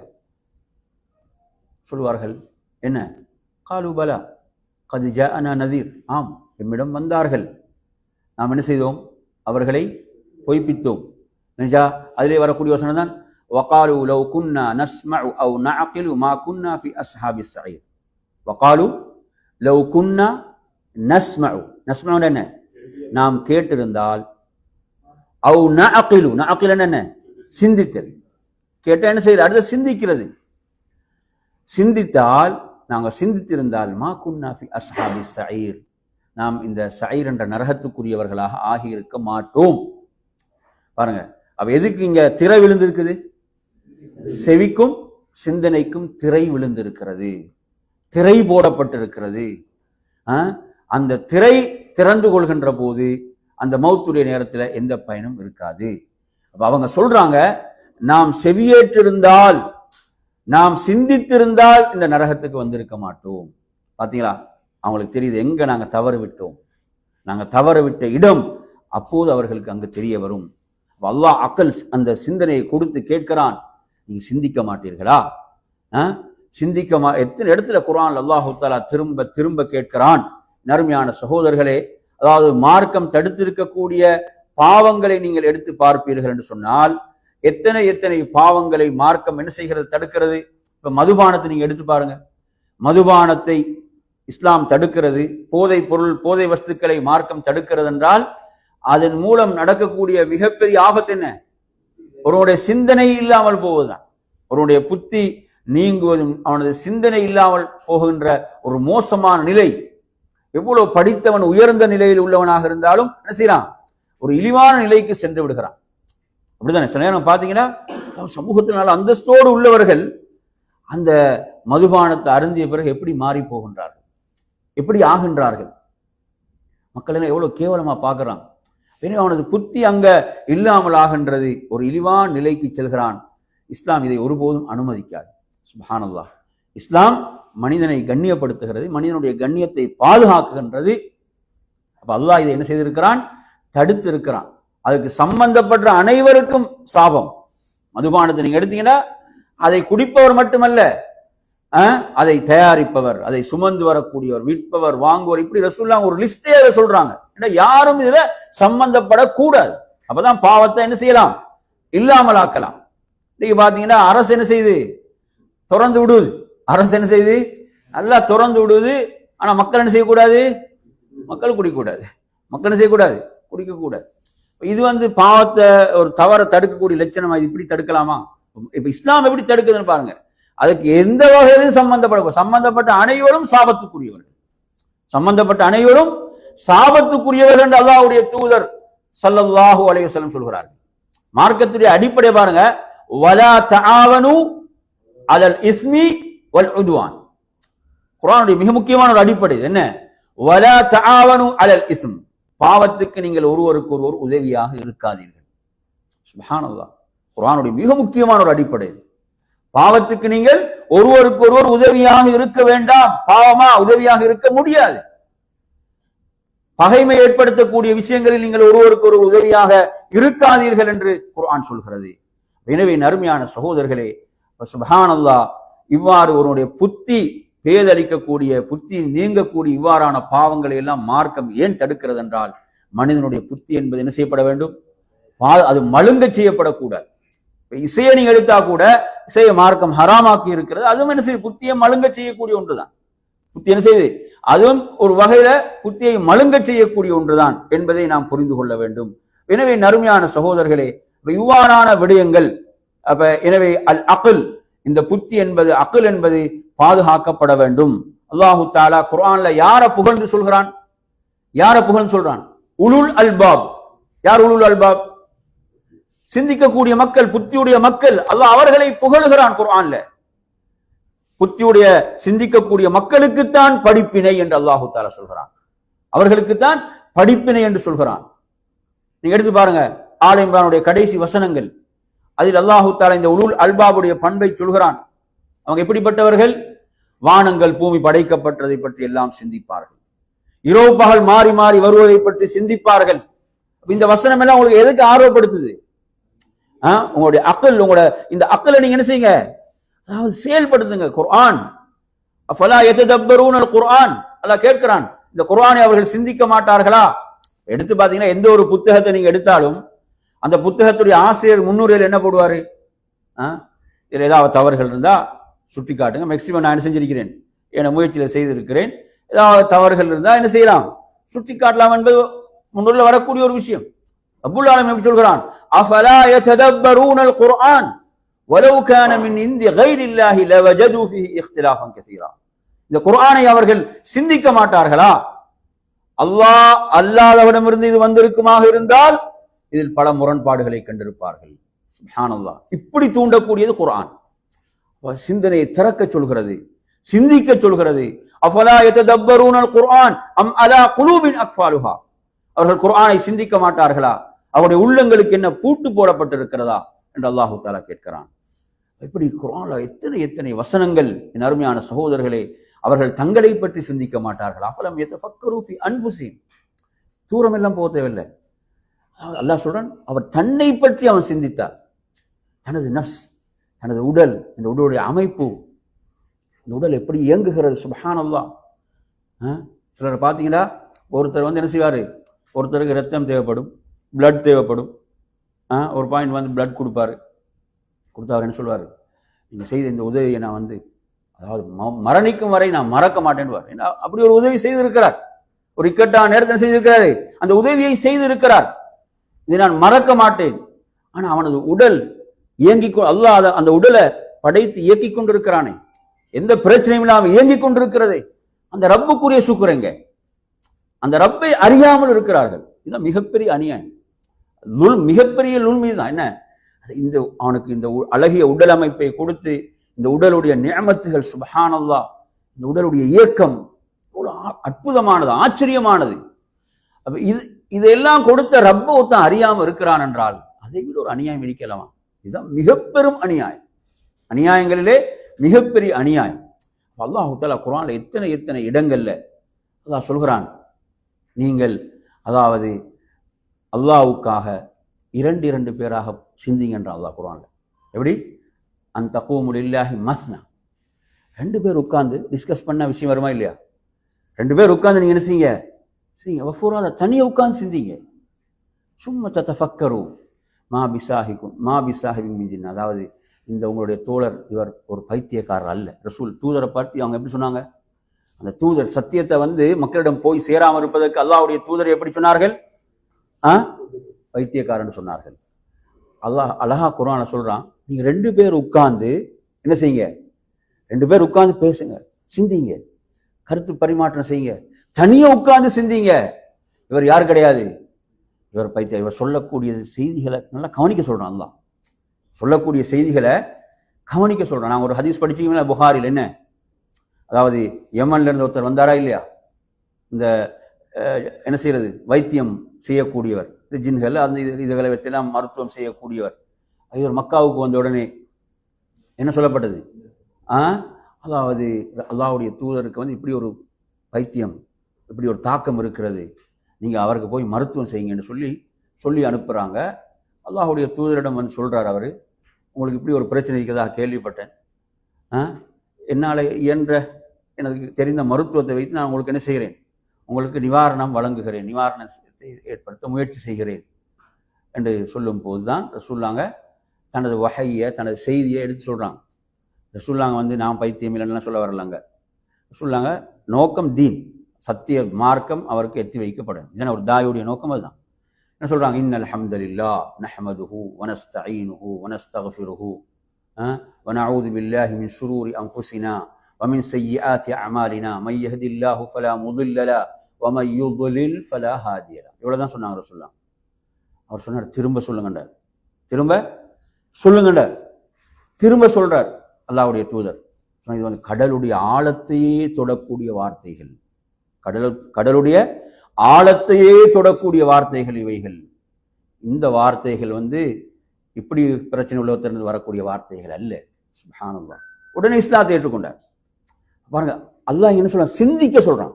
சொல்வார்கள், என்ன? காலு பலா கத் ஜாஅனா நதீர், ஆம் எம்மிடம் வந்தார்கள், நாம் என்ன செய்தோம்? அவர்களை பொய்ப்பித்தோம். நிஜா அதிலே வரக்கூடிய வசனம் தான், வகாலு லவ் குன்னா நஸ்மஉ அவ் நஅகிலு மா குன்னா ஃபி அஸ்ஹாபிஸ் ஸஈர். வகாலு லவ் குன்னா நஸ்மஉ, நஸ்மஉ என்ன? நாம் கேட்டிருந்தால், அவ் நஅகிலு, நஅகில் என்ன? சிந்தித்தல். கேட்டா என்ன செய்யறது? அடுத்து சிந்திக்கிறது. சிந்தித்தால், நாங்கள் சிந்தித்திருந்தால், மா குன்னா ஃபி அஸ்ஹாபிஸ் ஸஈர், நாம் இந்த ஸஈர் என்ற நரகத்துக்குரியவர்களாக ஆகியிருக்க மாட்டோம். பாருங்க, அப்ப எதுக்கு இங்க திரை விழுந்திருக்குது? செவிக்கும் சிந்தனைக்கும் திரை விழுந்திருக்கிறது, திரை போடப்பட்டிருக்கிறது. அந்த திரை திறந்து கொள்கின்ற போது அந்த மௌத்துடைய நேரத்தில் எந்த பயனும் இருக்காது. அப்ப அவங்க சொல்றாங்க, நாம் செவியேற்றிருந்தால், நாம் சிந்தித்திருந்தால் இந்த நரகத்துக்கு வந்திருக்க மாட்டோம். பாத்தீங்களா, அவங்களுக்கு தெரியுது எங்க நாங்க தவறு விட்டோம், நாங்க தவறு விட்ட இடம், அப்போது அவர்களுக்கு அங்கு தெரிய வரும். அல்லாஹ் அக்கல் அந்த சிந்தனையை கொடுத்து கேட்கிறான், நீங்க சிந்திக்க மாட்டீர்களா? எத்தனை இடத்துல குர்ஆன் அல்லாஹ் தஆலா திரும்ப திரும்ப கேட்கிறான். நறுமையான சகோதரர்களே, அதாவது மார்க்கம் தடுத்திருக்கக்கூடிய பாவங்களை நீங்கள் எடுத்து பார்ப்பீர்கள் என்று சொன்னால் எத்தனை எத்தனை பாவங்களை மார்க்கம் என்ன செய்கிறது, தடுக்கிறது. இப்ப மதுபானத்தை நீங்க எடுத்து பாருங்க. மதுபானத்தை இஸ்லாம் தடுக்கிறது, போதை பொருள் போதை வஸ்துக்களை மார்க்கம் தடுக்கிறது என்றால் அதன் மூலம் நடக்கக்கூடிய மிகப்பெரிய ஆபத்து என்ன? ஒருவனுடைய சிந்தனை இல்லாமல் போவதுதான். ஒருவனுடைய புத்தி நீங்குவதும் அவனது சிந்தனை இல்லாமல் போகின்ற ஒரு மோசமான நிலை. எவ்வளவு படித்தவன் உயர்ந்த நிலையில் உள்ளவனாக இருந்தாலும் என்ன செய்யறான், ஒரு இழிவான நிலைக்கு சென்று விடுகிறான். அப்படித்தானே? சில நேரம் பாத்தீங்கன்னா சமூகத்தினால அந்தஸ்தோடு உள்ளவர்கள் அந்த மதுபானத்தை அருந்திய பிறகு எப்படி மாறி போகின்றார்கள், எப்படி ஆகின்றார்கள். மக்கள் எல்லாம் எவ்வளவு கேவலமா பார்க்கிறான். அவனது புத்தி அங்க இல்லாமல் ஆகின்றது, ஒரு இழிவான நிலைக்கு செல்கிறான். இஸ்லாம் இதை ஒருபோதும் அனுமதிக்காது. சுப்ஹானல்லாஹ். இஸ்லாம் மனிதனை கண்ணியப்படுத்துகிறது, மனிதனுடைய கண்ணியத்தை பாதுகாக்குகின்றது. அப்ப அல்லாஹ் இதை என்ன செய்திருக்கிறான், தடுத்து இருக்கிறான். அதுக்கு சம்பந்தப்பட்ட அனைவருக்கும் சாபம். மதுபானத்தை நீங்க எடுத்தீங்கன்னா அதை குடிப்பவர் மட்டுமல்ல, அதை தயாரிப்பவர், அதை சுமந்து வரக்கூடியவர், விற்பவர், வாங்குவர், இப்படி ரசூலுல்லாஹ் ஒரு லிஸ்டே சொல்றாங்க. யாரும் இதுல சம்பந்தப்படக்கூடாது. அப்பதான் பாவத்தை என்ன செய்யலாம், இல்லாமல் ஆக்கலாம். நீங்க பாத்தீங்கன்னா அரசு என்ன செய்யுது, திறந்து விடுவது. அரசு என்ன செய்யுது, நல்லா திறந்து விடுவது. ஆனா மக்கள் என்ன செய்யக்கூடாது, மக்கள் குடிக்கக்கூடாது. மக்கள் என்ன செய்யக்கூடாது, குடிக்கக்கூடாது. இது பாவத்தை ஒரு தவறை தடுக்கக்கூடிய லட்சணமா? இது இப்படி தடுக்கலாமா? இப்ப இஸ்லாம் எப்படி தடுக்குதுன்னு பாருங்க. அதுக்கு எந்த வகையிலும் சம்பந்தப்பட்ட அனைவரும் சாபத்துக்குரியவர்கள், சம்பந்தப்பட்ட அனைவரும் சாபத்துக்குரியவர்கள் என்று அல்லாஹ்வுடைய தூதர் ஸல்லல்லாஹு அலைஹி வஸல்லம் சொல்கிறார்கள். மார்க்கத்துடைய அடிப்படை பாருங்க, வலா தஆவனு அலல் இஸ்மி வல் உத்வான். குர்ஆனுடைய மிக முக்கியமான ஒரு அடிப்படை என்ன? வலா தஆவனு அலல் இஸ்ம். பாவத்துக்கு நீங்கள் ஒருவருக்கு ஒருவர் உதவியாக இருக்காதீர்கள். சுப்ஹானல்லாஹ். குர்ஆனுடைய மிக முக்கியமான ஒரு அடிப்படை. பாவத்துக்கு நீங்கள் ஒருவருக்கு ஒருவர் உதவியாக இருக்க வேண்டாம். பாவமா உதவியாக இருக்க முடியாது. பகைமை ஏற்படுத்தக்கூடிய விஷயங்களில் நீங்கள் ஒருவருக்கு ஒரு உதவியாக இருக்காதீர்கள் என்று குர்ஆன் சொல்கிறது. எனவே நறுமையான சகோதரர்களே, சுப்ஹானல்லாஹ், இவ்வாறு ஒருவருடைய புத்தி பேதளிக்கக்கூடிய, புத்தி நீங்கக்கூடிய இவ்வாறான பாவங்களை எல்லாம் மார்க்கம் ஏன் தடுக்கிறது என்றால், மனிதனுடைய புத்தி என்பது என்ன செய்யப்பட வேண்டும், அது மழுங்க செய்யப்படக்கூடாது. இசையை நீங்க எடுத்தா கூட இசையை மார்க்கம் ஹராமாக்கி இருக்கிறது. அதுவும் என்ன செய்யுது, புத்தியை மழுங்க செய்யக்கூடிய ஒன்றுதான். புத்தி என்ன செய்யுது, அதுவும் ஒரு வகையில புத்தியை மழுங்க செய்யக்கூடிய ஒன்றுதான் என்பதை நாம் புரிந்து கொள்ள வேண்டும். எனவே நறுமையான சகோதரர்களே, இவ்வாறான விடயங்கள் அப்ப எனவே அல் அக்ல், இந்த புத்தி என்பது, அக்ல் என்பது பாதுகாக்கப்பட வேண்டும். அல்லாஹு தஆலா குர்ஆன்ல யார புகழ்ந்து சொல்கிறான், யார புகழ்ந்து சொல்றான்? உலுல் அல்பாப். யார் உலுல் அல்பாப்? சிந்திக்கக்கூடிய மக்கள், புத்தியுடைய மக்கள். அல்லாஹ் அவர்களை புகழுகிறான் குர்ஆன்ல. புத்தியுடைய சிந்திக்கக்கூடிய மக்களுக்குத்தான் படிப்பினை என்று அல்லாஹு தஆலா சொல்கிறான். அவர்களுக்குத்தான் படிப்பினை என்று சொல்கிறான். நீங்க எடுத்து பாருங்க, ஆல இம்ரானுடைய கடைசி வசனங்கள், அதில் அல்லாஹு தஆலா இந்த உலுல் அல்பாபுடைய பண்பை சொல்கிறான். அவங்க எப்படிப்பட்டவர்கள்? வானங்கள் பூமி படைக்கப்பட்டதை பற்றி எல்லாம் சிந்திப்பார்கள், இரவு பகல் மாறி மாறி வருவதை பற்றி சிந்திப்பார்கள். இந்த வசனம் எல்லாம் உங்களுக்கு எதுக்கு ஆர்வப்படுத்துது? உங்களுடைய அக்கல், உங்களோட இந்த அக்கலை நீங்க என்ன செய்யுங்க, அதாவது செயல்படுத்துங்க. குர்ஆன் அஃபலா யததப்பரூனல் குர்ஆன், அல்லாஹ் கேட்கிறான், இந்த குர்ஆனை அவர்கள் சிந்திக்க மாட்டார்களா? எடுத்து பாத்தீங்கன்னா எந்த ஒரு புத்தகத்தை நீங்க எடுத்தாலும் அந்த புத்தகத்துடைய ஆசிரியர் முன்னுரையில் என்ன போடுவாரு, இதுல ஏதாவது தவறுகள் இருந்தா சுட்டி காட்டுங்க. மேக்சிமம் நான் என்ன செஞ்சிருக்கிறேன், என முயற்சியில செய்திருக்கிறேன். ஏதாவது தவறுகள் இருந்தா என்ன செய்யலாம், சுட்டி காட்டலாம் என்பது முன்னுரையில் வரக்கூடிய ஒரு விஷயம். ரப்புல் ஆலமீன் எப்படி சொல்கிறான், அஃபலா யததப்பரூனல் குர்ஆன் வலவ் கான மின் இன்தி கைரில்லாஹி லவஜது ஃபீஹி இக்திலாஃபன் கஸீரா. இந்த குர்ஆனை அவர்கள் சிந்திக்க மாட்டார்களா? அல்லாஹ் அல்லாஹ்விடமிருந்து இது வந்திருக்குமாக இருந்தால் இதில் பல முரண்பாடுகளை கண்டிருப்பார்கள். சுப்ஹானல்லாஹ். இப்படி தூண்டக்கூடியது குர்ஆன். சிந்தனையை திறக்க சொல்கிறது, சிந்திக்க சொல்கிறது. அஃபலா யததப்பரூனல் குர்ஆன் அம் அலா குலூபின் அக்ஃபாலுஹா. அவர்கள் குர்ஆனை சிந்திக்க மாட்டார்களா? அவருடைய உள்ளங்களுக்கு என்ன பூட்டு போடப்பட்டிருக்கிறதா என்று அல்லாஹு தஆலா கேட்கிறான். இப்படி குர்ஆன்ல எத்தனை எத்தனை வசனங்கள். என் அருமையான சகோதரர்களே, அவர்கள் தங்களை பற்றி சிந்திக்க மாட்டார்கள். அஃபலம் யதஃபக்கரு ஃபீ அன்ஃபுஸிஹிம். தூரம் எல்லாம் போக தேவையில்லை. அல்லாஹ் சொல்றான், அவர் தன்னை பற்றி அவன் சிந்தித்தார். தனது நஃப்ஸ், தனது உடல், இந்த உடலுடைய அமைப்பு, இந்த உடல் எப்படி இயங்குகிறது. சுப்ஹானல்லாஹ். சிலர் பார்த்தீங்கன்னா, ஒருத்தர் வந்து என்ன செய்வார், ஒருத்தருக்கு ரத்தம் தேவைப்படும், பிளட் தேவைப்படும். ஒரு பாயிண்ட் வந்து பிளட் கொடுப்பாரு. கொடுத்தா அவர் என்ன சொல்வார், நீங்கள் செய்த இந்த உதவியை நான் வந்து, அதாவது மரணிக்கும் வரை நான் மறக்க மாட்டேன்வார். ஏன்னா அப்படி ஒரு உதவி செய்திருக்கிறார். ஒரு இக்கட்டான நேரத்தில் செய்திருக்கிறாரு, அந்த உதவியை செய்திருக்கிறார். இதை நான் மறக்க மாட்டேன். ஆனால் அவனது உடல் இயங்கிக் அல்லாஹ் அந்த உடலை படைத்து இயக்கிக் கொண்டிருக்கிறானே, எந்த பிரச்சனையும் இல்லாமல் இயங்கிக் கொண்டிருக்கிறது. அந்த ரப்புக்குரிய சுக்குரங்க, அந்த ரப்பை அறியாமல் இருக்கிறார்கள். இதுதான் மிகப்பெரிய அநியாயம். மிகப்பெரிய லுல்மி தான். என்ன, இந்த அவனுக்கு இந்த அழகிய உடல் அமைப்பை கொடுத்து, இந்த உடலுடைய நிஅமத்துகள், சுப்ஹானல்லாஹ், இந்த உடலுடைய இயக்கம் அற்புதமானது, ஆச்சரியமானது. அப்ப இதெல்லாம் கொடுத்த ரப்ப ஒருத்தன் அறியாம இருக்கிறான் என்றால் அதை விட ஒரு அநியாயம் இருக்கலாமா? இதுதான் மிக பெரும் அநியாயம். அநியாயங்களிலே மிகப்பெரிய அநியாயம். அல்லாஹ் தஆலா குர்ஆன்ல எத்தனை எத்தனை இடங்கள்ல அல்லாஹ் சொல்கிறான், நீங்கள் அதாவது அல்லாஹ்வுக்காக இரண்டு பேராக சிந்திங்கன்ற அல்லாஹ் குர்ஆன்ல. எப்படி? அன் தகூமு லில்லாஹி மஸ்னா. 2 பேர் உட்கார்ந்து டிஸ்கஸ் பண்ண விஷயம் வருமா இல்லையா? 2 பேர் உட்கார்ந்து நீங்க என்ன செய்யுங்க, வஃபூரா தனியா உட்கார்ந்து சிந்திங்க. சும்ம ததஃபக்கரு மா பிசாஹிபின் மின் ஜின். அதாவது இந்த உங்களுடைய தோழர் இவர் ஒரு பைத்தியக்காரர் அல்ல. ரசூல் தூதரை பார்த்து அவங்க எப்படி சொன்னாங்க? அந்த தூதர் சத்தியத்தை வந்து மக்களிடம் போய் சேராமல் இருப்பதற்கு அல்லாஹ்வுடைய தூதரை எப்படி சொன்னார்கள்? பைத்தியக்காரன் சொன்னார்கள். அல்லாஹ் அழகா குர்ஆன்ல சொல்றான், நீங்க 2 பேர் உட்கார்ந்து என்ன செய்யுங்க, 2 பேர் உட்கார்ந்து பேசுங்க, சிந்திங்க, கருத்து பரிமாற்றம் செய்யுங்க. தனியா உட்கார்ந்து சிந்திங்க. இவர் யார் கிடையாது, இவர் பைத்தியம். இவர் சொல்லக்கூடிய செய்திகளை நல்லா கவனிக்க சொல்றான். அல்லாஹ் சொல்லக்கூடிய செய்திகளை கவனிக்க சொல்றான். நான் ஒரு ஹதீஸ் படிச்சீங்களா புகாரில், என்ன அதாவது யமன்ல இருந்து ஒருத்தர் வந்தாரா இல்லையா, இந்த என்ன செய்யறது, வைத்தியம் செய்யக்கூடியவர், ஜின்கள் அந்த இதுகளை வைத்தெல்லாம் மருத்துவம் செய்யக்கூடியவர். இவர் மக்காவுக்கு வந்த உடனே என்ன சொல்லப்பட்டது? அதாவது அல்லாஹ்வுடைய தூதருக்கு வந்து இப்படி ஒரு பைத்தியம், இப்படி ஒரு தாக்கம் இருக்கிறது, நீங்க அவருக்கு போய் மருத்துவம் செய்யுங்கன்னு சொல்லி அனுப்புறாங்க. அல்லாஹ்வுடைய தூதரிடம் வந்து சொல்றாரு, அவரு உங்களுக்கு இப்படி ஒரு பிரச்சனை இருக்கிறதா கேள்விப்பட்டேன், என்னால் இயன்ற எனக்கு தெரிந்த மருத்துவத்தை வைத்து நான் உங்களுக்கு என்ன செய்கிறேன், உங்களுக்கு நிவாரணம் வழங்குகிறேன், நிவாரணத்தை ஏற்படுத்த முயற்சி செய்கிறேன் என்று சொல்லும் போதுதான் ரசூலுல்லாஹ் தனது வஹையை, தனது செய்தியை எடுத்து சொல்றாங்க. ரசூலுல்லாஹ் வந்து நான் பைத்தியம் இல்லைன்னா சொல்ல வரலாங்க. ரசூலுல்லாஹ் நோக்கம் தீன், சத்திய மார்க்கம் அவருக்கு எத்தி வைக்கப்படும். இதனால் ஒரு தாயுடைய நோக்கம் அதுதான். என்ன சொல்றாங்க? இன்னல் ஹம்தலில்லாஹ் நஹ்மதுஹு வ நஸ்தஈனுஹு வ நஸ்தக்ஃபிருஹு வ நஊது பில்லாஹி மின் ஷுரூரி அன்ஃபுஸினா வ மின் ஸய்யிஆத்தி அமாலினா மை யஹ்தில்லாஹு ஃபலா முضில்ல லஹு வ மை யுضலில் ஃபலா ஹாதிய லஹு. இவ்வளவுதான் சொன்னாங்க ரசூலுல்லாஹ். அவர் சொன்னார், திரும்ப சொல்லுங்கண்டார், திரும்ப சொல்லுங்கண்டார், திரும்ப சொல்றார் அல்லாஹ்வுடைய தூதர். இது வந்து கடலுடைய ஆழத்தையே தொடக்கூடிய வார்த்தைகள், கடலுடைய ஆழத்தையே தொடக்கூடிய வார்த்தைகள் இவைகள். இந்த வார்த்தைகள் வந்து இப்படி பிரச்சனை உள்ளவத்திலிருந்து வரக்கூடிய வார்த்தைகள் அல்ல. சுப்ஹானல்லாஹ். உடனே இஸ்லாத்தை ஏற்றுக்கொண்டார். பாருங்க, அல்லாஹ் என்ன சொல்றான், சிந்திக்க சொல்றான்.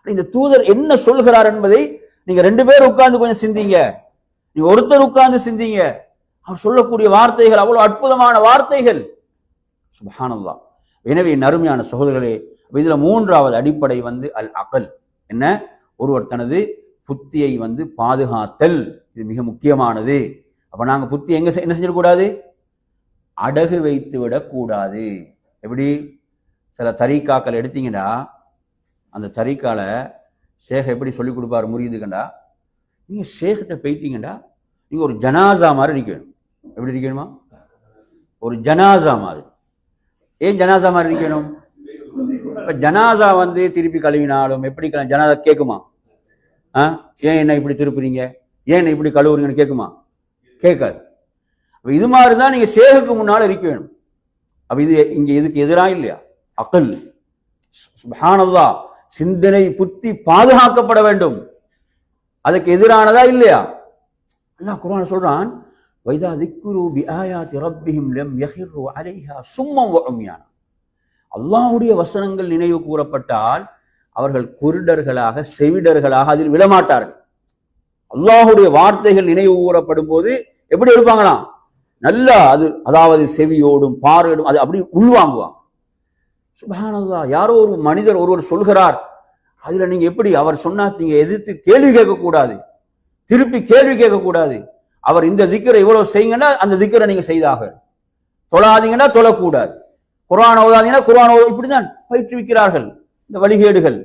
இந்த தூதர் என்ன சொல்கிறார் என்பதை நீங்க 2 பேர் உட்கார்ந்து கொஞ்சம் சிந்திங்க, நீங்க ஒருத்தர் உட்கார்ந்து சிந்திங்க. அவர் சொல்லக்கூடிய வார்த்தைகள் அவ்வளவு அற்புதமான வார்த்தைகள். சுப்ஹானல்லாஹ். எனவே அருமையான சகோதரர்களே, இதுல 3வது அடிப்படை வந்து அல் அகல். என்ன? ஒருவர் தனது புத்தியை வந்து பாதுகாத்தல். இது மிக முக்கியமானது. அப்ப நாங்க புத்தி என்ன செஞ்சிடக்கூடாது, அடகு வைத்து விடக்கூடாது. எப்படி? சில தரீக்காக்கள் எடுத்தீங்கன்னா, அந்த தரீக்கால ஷேக் எப்படி சொல்லிக் கொடுப்பாரு முரீதுக்கண்டா, நீங்க ஷேக்கிட்ட போயிட்டீங்கண்டா நீங்க ஒரு ஜனாசா மாதிரி இருக்கணும். எப்படி இருக்கணுமா? ஒரு ஜனாசா மாதிரி. ஏன் ஜனாசா மாதிரி இருக்கணும்? இப்ப ஜனாசா வந்து திருப்பி கழுவினாலும் எப்படி ஜனாசா கேட்குமா? ஏன் என்ன இப்படி திருப்புறீங்க, ஏன் என்ன இப்படி கழுவுறீங்கன்னு கேட்குமா? கேட்காது. இது மாதிரிதான் நீங்க ஷேகுக்கு முன்னால இருக்க வேணும். அப்ப இது இங்க இதுக்கு எதிராக இல்லையா? அகல், சுப்ஹானல்லாஹ், சிந்தனை புத்தி பாதுகாக்கப்பட வேண்டும். அதுக்கு எதிரானதா இல்லையா? அல்லாஹ் குர்ஆன்ல சொல்றான், வைதா திக்ரு பிஆயாத்தி ரப்பிஹிம் லம் யஹிரு அலைஹா சும்மம் வ உம்யானா. அல்லாஹ்வுடைய வசனங்கள் நினைவு கூறப்பட்டால் அவர்கள் குருடர்களாக செவிடர்களாக அதில் விழமாட்டார்கள். அல்லாஹ்வுடைய வார்த்தைகள் நினைவு கூறப்படும் போது எப்படி இருப்பாங்களாம்? நல்லா அது அதாவது செவியோடும் பார்வையோடும் அது அப்படி உள்வாங்குவாங்க. சுப்ஹானல்லாஹ். யாரோ ஒரு மனிதர் ஒருவர் சொல்கிறார், அதுல நீங்க எப்படி அவர் சொன்னா நீங்க எதிர்த்து கேள்வி கேட்கக்கூடாது, திருப்பி கேள்வி கேட்கக்கூடாது. அவர் இந்த திக்கரை இவ்வளவு செய்யுங்கன்னா அந்த திக்கரை நீங்க செய்தாக, தொழாதீங்கன்னா தொழக்கூடாது, குர்ஆன் ஓதாதீங்கன்னா குர்ஆன் ஓத, இப்படிதான் பயிற்றுவிக்கிறார்கள் இந்த வழிகேடுகள்.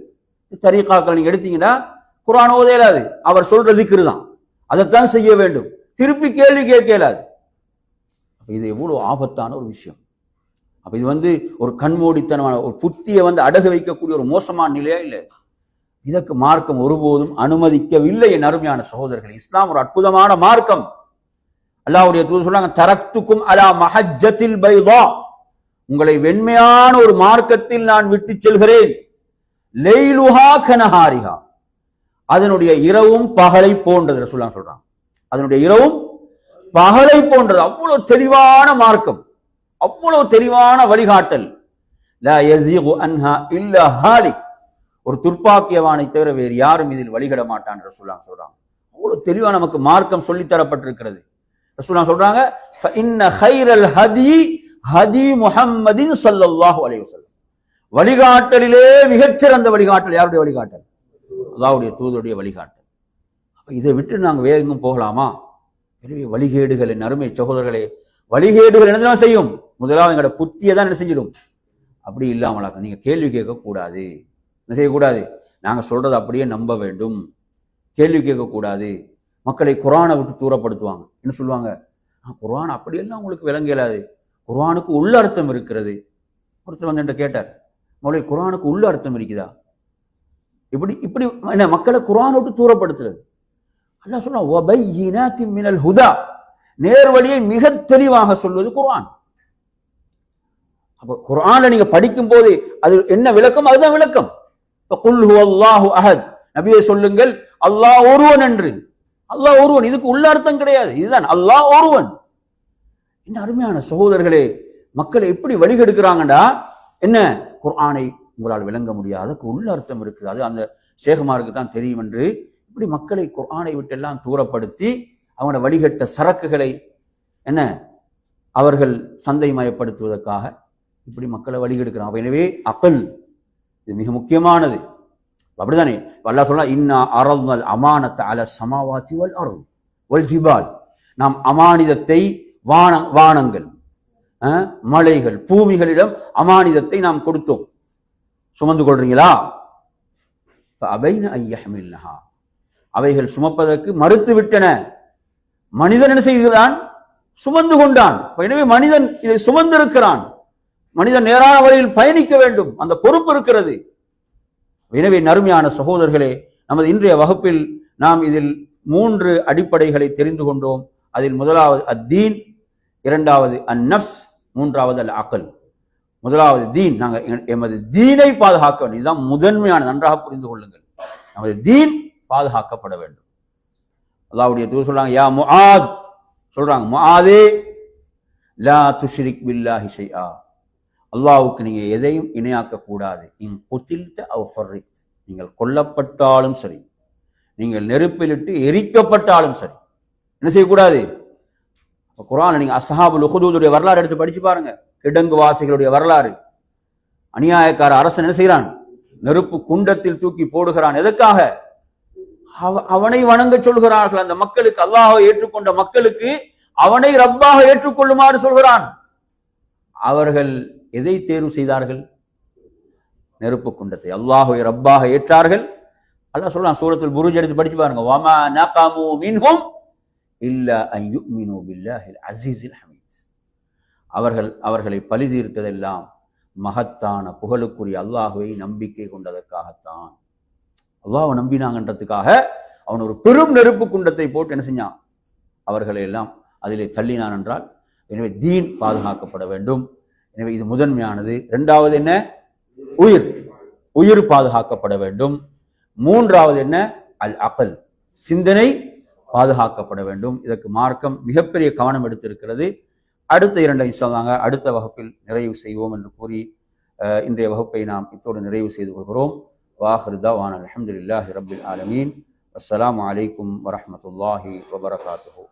தரீகாக்கள் நீங்க எடுத்தீங்கன்னா குர்ஆன் ஓத இயலாது, அவர் சொல்ற திக்ரு தான், அதைத்தான் செய்ய வேண்டும், திருப்பி கேள்வி கேட்க இயலாது. இது எவ்வளவு ஆபத்தான ஒரு விஷயம். அப்ப இது ஒரு கண்மூடித்தனமான ஒரு புத்தியை அடகு வைக்கக்கூடிய ஒரு மோசமான நிலையா இல்லை. இதற்கு மார்க்கம் ஒருபோதும் அனுமதிக்கவில்லை. என் அருமையான சகோதரர்கள், இஸ்லாம் ஒரு அற்புதமான மார்க்கம். அல்லாஹ்வுடைய தூதர் சொல்றாங்க, தரக்துக்கும் அலா மஹஜ்ஜத்தில் பைதா, உங்களை வெண்மையான ஒரு மார்க்கத்தில் நான் விட்டு செல்கிறேன். லைலுஹா கனஹாரிஹா, அதனுடைய இரவும் பகலை போன்றது. ரசூலுல்லாஹ் சொல்றாங்க, அதனுடைய இரவும் பகலை போன்றது. அவ்வளவு தெளிவான மார்க்கம், அவ்வளவு தெளிவான வழிகாட்டல். லா யஸீகு அன்ஹா இல்லா ஹாலிக், ஒரு துர்ப்பாக்கியவானை தவிர வேறு யாரும் இதில் வழிகட மாட்டான் ரசூலுல்லாஹ் சொல்றாங்க. அவ்வளவு தெளிவா நமக்கு மார்க்கம் சொல்லித்தரப்பட்டிருக்கிறது. ரசூலுல்லாஹ் சொல்றாங்க, ஃபஇன்ன கைரல் ஹதி ஹதி முஹம்மதின் ஸல்லல்லாஹு அலைஹி வஸல்லம், வழிகாட்டலிலே மிகச்சிறந்த வழிகாட்டல் யாருடைய வழிகாட்டல்? அல்லாஹ்வுடைய தூதருடைய வழிகாட்டல். இதை விட்டு நாங்கள் வேற எங்கும் போகலாமா? எனவே வழிகேடுகள், என் அருமை சகோதரர்களே, வழிகேடுகள் என்ன செய்யும்? முதலாவது எங்களோட புத்தியை தான் என்ன செஞ்சிடும்? அப்படி இல்லாமலாக்க நீங்க கேள்வி கேட்கக்கூடாது, என்ன செய்யக்கூடாது? நாங்க சொல்றதை அப்படியே நம்ப வேண்டும், கேள்வி கேட்கக்கூடாது. மக்களை குர்ஆனை விட்டு தூரப்படுத்துவாங்க. என்ன சொல்லுவாங்க? குர்ஆன் அப்படியெல்லாம் உங்களுக்கு விளங்க இயலாது, குர்ஆனுக்கு உள்ள அர்த்தம் இருக்கிறது. ஒருத்தர் என்கிட்ட கேட்டார், மௌலை குர்ஆனுக்கு உள்ள அர்த்தம் இருக்குதா? இப்படி இப்படி என்ன மக்களை குர்ஆனை விட்டு தூரப்படுத்துறது. அல்லாஹ் சொல்றான், வபையினாத்தின் மினல் ஹுதா, நேர்வழியை மிக தெளிவாக சொல்வது குர்ஆன். அப்ப குர்ஆனை நீங்க படிக்கும் போது அது என்ன விளக்கம்? அதுதான் விளக்கம். குல் ஹுவல்லாஹு அஹத், நபியே சொல்லுங்கள் அல்லாஹ் ஒருவன் என்று. அல்லாஹ் ஒருவன், இதுக்கு உள்ள அர்த்தம் கிடையாது, இதுதான் அல்லாஹ் ஒருவன். என்ன அருமையான சகோதரர்களே, மக்களை எப்படி வழிகெடுக்கிறாங்கடா? என்ன குர்ஆனை உங்களால் விளங்க முடியாது, அதுக்கு உள்ள அர்த்தம் இருக்குது, அது அந்த ஷேகுமாருக்கு தான் தெரியும் என்று இப்படி மக்களை குர்ஆனை விட்டெல்லாம் தூரப்படுத்தி அவங்களோட வழிகட்ட சரக்குகளை என்ன அவர்கள் சந்தைமயப்படுத்துவதற்காக இப்படி மக்களை வழிகெடுக்கிறாங்க. எனவே அகல் இது மிக முக்கியமானது. அப்படிதானே அல்லாஹ் சொல்றான், இன்னா அரல்னல் அமானத அல ஸமாவாதி வல் அர்த் வல் ஜிபால், நாம் அமானிதத்தை வானங்கள், மலைகள், பூமிகளிடம் அமானிதத்தை நாம் கொடுத்தோம், சுமந்து கொள்றீங்களா? ஃபஅபைன அன் யஹ்மில்னஹா, அவைகள் சுமப்பதற்கு மறுத்து விட்டன. மனிதன் என்ன செய்கிறான்? சுமந்து கொண்டான். எனவே மனிதன் இதை சுமந்திருக்கிறான். மனிதன் நேரான வழியில் பயணிக்க வேண்டும், அந்த பொறுப்பு இருக்கிறது. எனவே நறுமையான சகோதரர்களே, நமது இன்றைய வகுப்பில் நாம் இதில் 3 அடிப்படைகளை தெரிந்து கொண்டோம். அதில் முதலாவது அத்தீன், இரண்டாவது அந்நஃப்ஸ், மூன்றாவது அல் அக்ல். முதலாவது தீன், நாங்கள் எமது தீனை பாதுகாக்க வேண்டும். இதுதான் முதன்மையான, நன்றாக புரிந்து கொள்ளுங்கள். நமது தீன் பாதுகாக்கப்பட வேண்டும். அல்லாஹ்வுடைய தூதர் சொல்றாங்க, யா முஆத், சொல்றாங்க முஆதே, லா துஷ்ரிக் பில்லாஹி ஷைஆ, அல்லாஹ்வுக்கு நீங்க எதையும் இணையாக்க கூடாது. இன் குத்தில்த அவ் ஹர்ரித், நீங்கள் கொல்லப்பட்டாலும் சரி, நீங்கள் நெருப்பிலிட்டு எரிக்கப்பட்டாலும் சரி, என்ன செய்யக்கூடாது? குர்ஆன்ல நீங்க அஸ்ஹாபுல் உஹ்தூதுடைய வரலாறு எடுத்து படிச்சு பாருங்க. கிடங்கு வாசிகளுடைய வரலாறு. அநியாயக்கார அரசன் என்ன செய்கிறான்? நெருப்பு குண்டத்தில் தூக்கி போடுகிறான். எதற்காக? அவனை வணங்க சொல்கிறார்கள் அந்த மக்களுக்கு. அல்லாஹ்வை ஏற்றுக்கொண்ட மக்களுக்கு அவனை ரப்பாக ஏற்றுக்கொள்ளுமாறு சொல்கிறான். அவர்கள் எதை தேர்வு செய்தார்கள்? நெருப்பு குண்டத்தை. அல்லாஹ்வை ரப்பாக ஏற்றார்கள். அல்லாஹ் சொல்றான் சூரத்துல் புரூஜ் எடுத்து படிச்சு பாருங்க, வமா நகமு மின்ஹும் இல்லா அன் யுமினு பில்லாஹில் அஸீஸில் ஹமீத், அவர்களை பழி தீர்த்ததெல்லாம் மகத்தான புகழுக்குரிய அல்லாஹ்வை நம்பிக்கை கொண்டதற்காகத்தான். அல்லாஹ்வை நம்பினாங்கன்றதுக்காக அவன் ஒரு பெரும் நெருப்பு குண்டத்தை போட்டு என்ன செஞ்சான்? அவர்களை எல்லாம் அதிலே தள்ளினான் என்றால், எனவே தீன் பாதுகாக்கப்பட வேண்டும். எனவே இது முதன்மையானது. இரண்டாவது என்ன? உயிர் பாதுகாக்கப்பட வேண்டும். மூன்றாவது என்ன? அல் அக்ல், சிந்தனை பாதுகாக்கப்பட வேண்டும். இதற்கு மார்க்கம் மிகப்பெரிய கவனம் எடுத்திருக்கிறது. அடுத்த 2 இன்ஷால்லாஹ் அடுத்த வகுப்பில் நிறைவு செய்வோம் என்று கூறி இன்றைய வகுப்பை நாம் இத்தோடு நிறைவு செய்து கொள்கிறோம். வாஹிரு தஅவானா அல்ஹம்துலில்லாஹி ரப்பில் ஆலமீன். அஸ்ஸலாமு அலைக்கும் வரஹ்மத்துல்லாஹி வபரகாத்துஹு.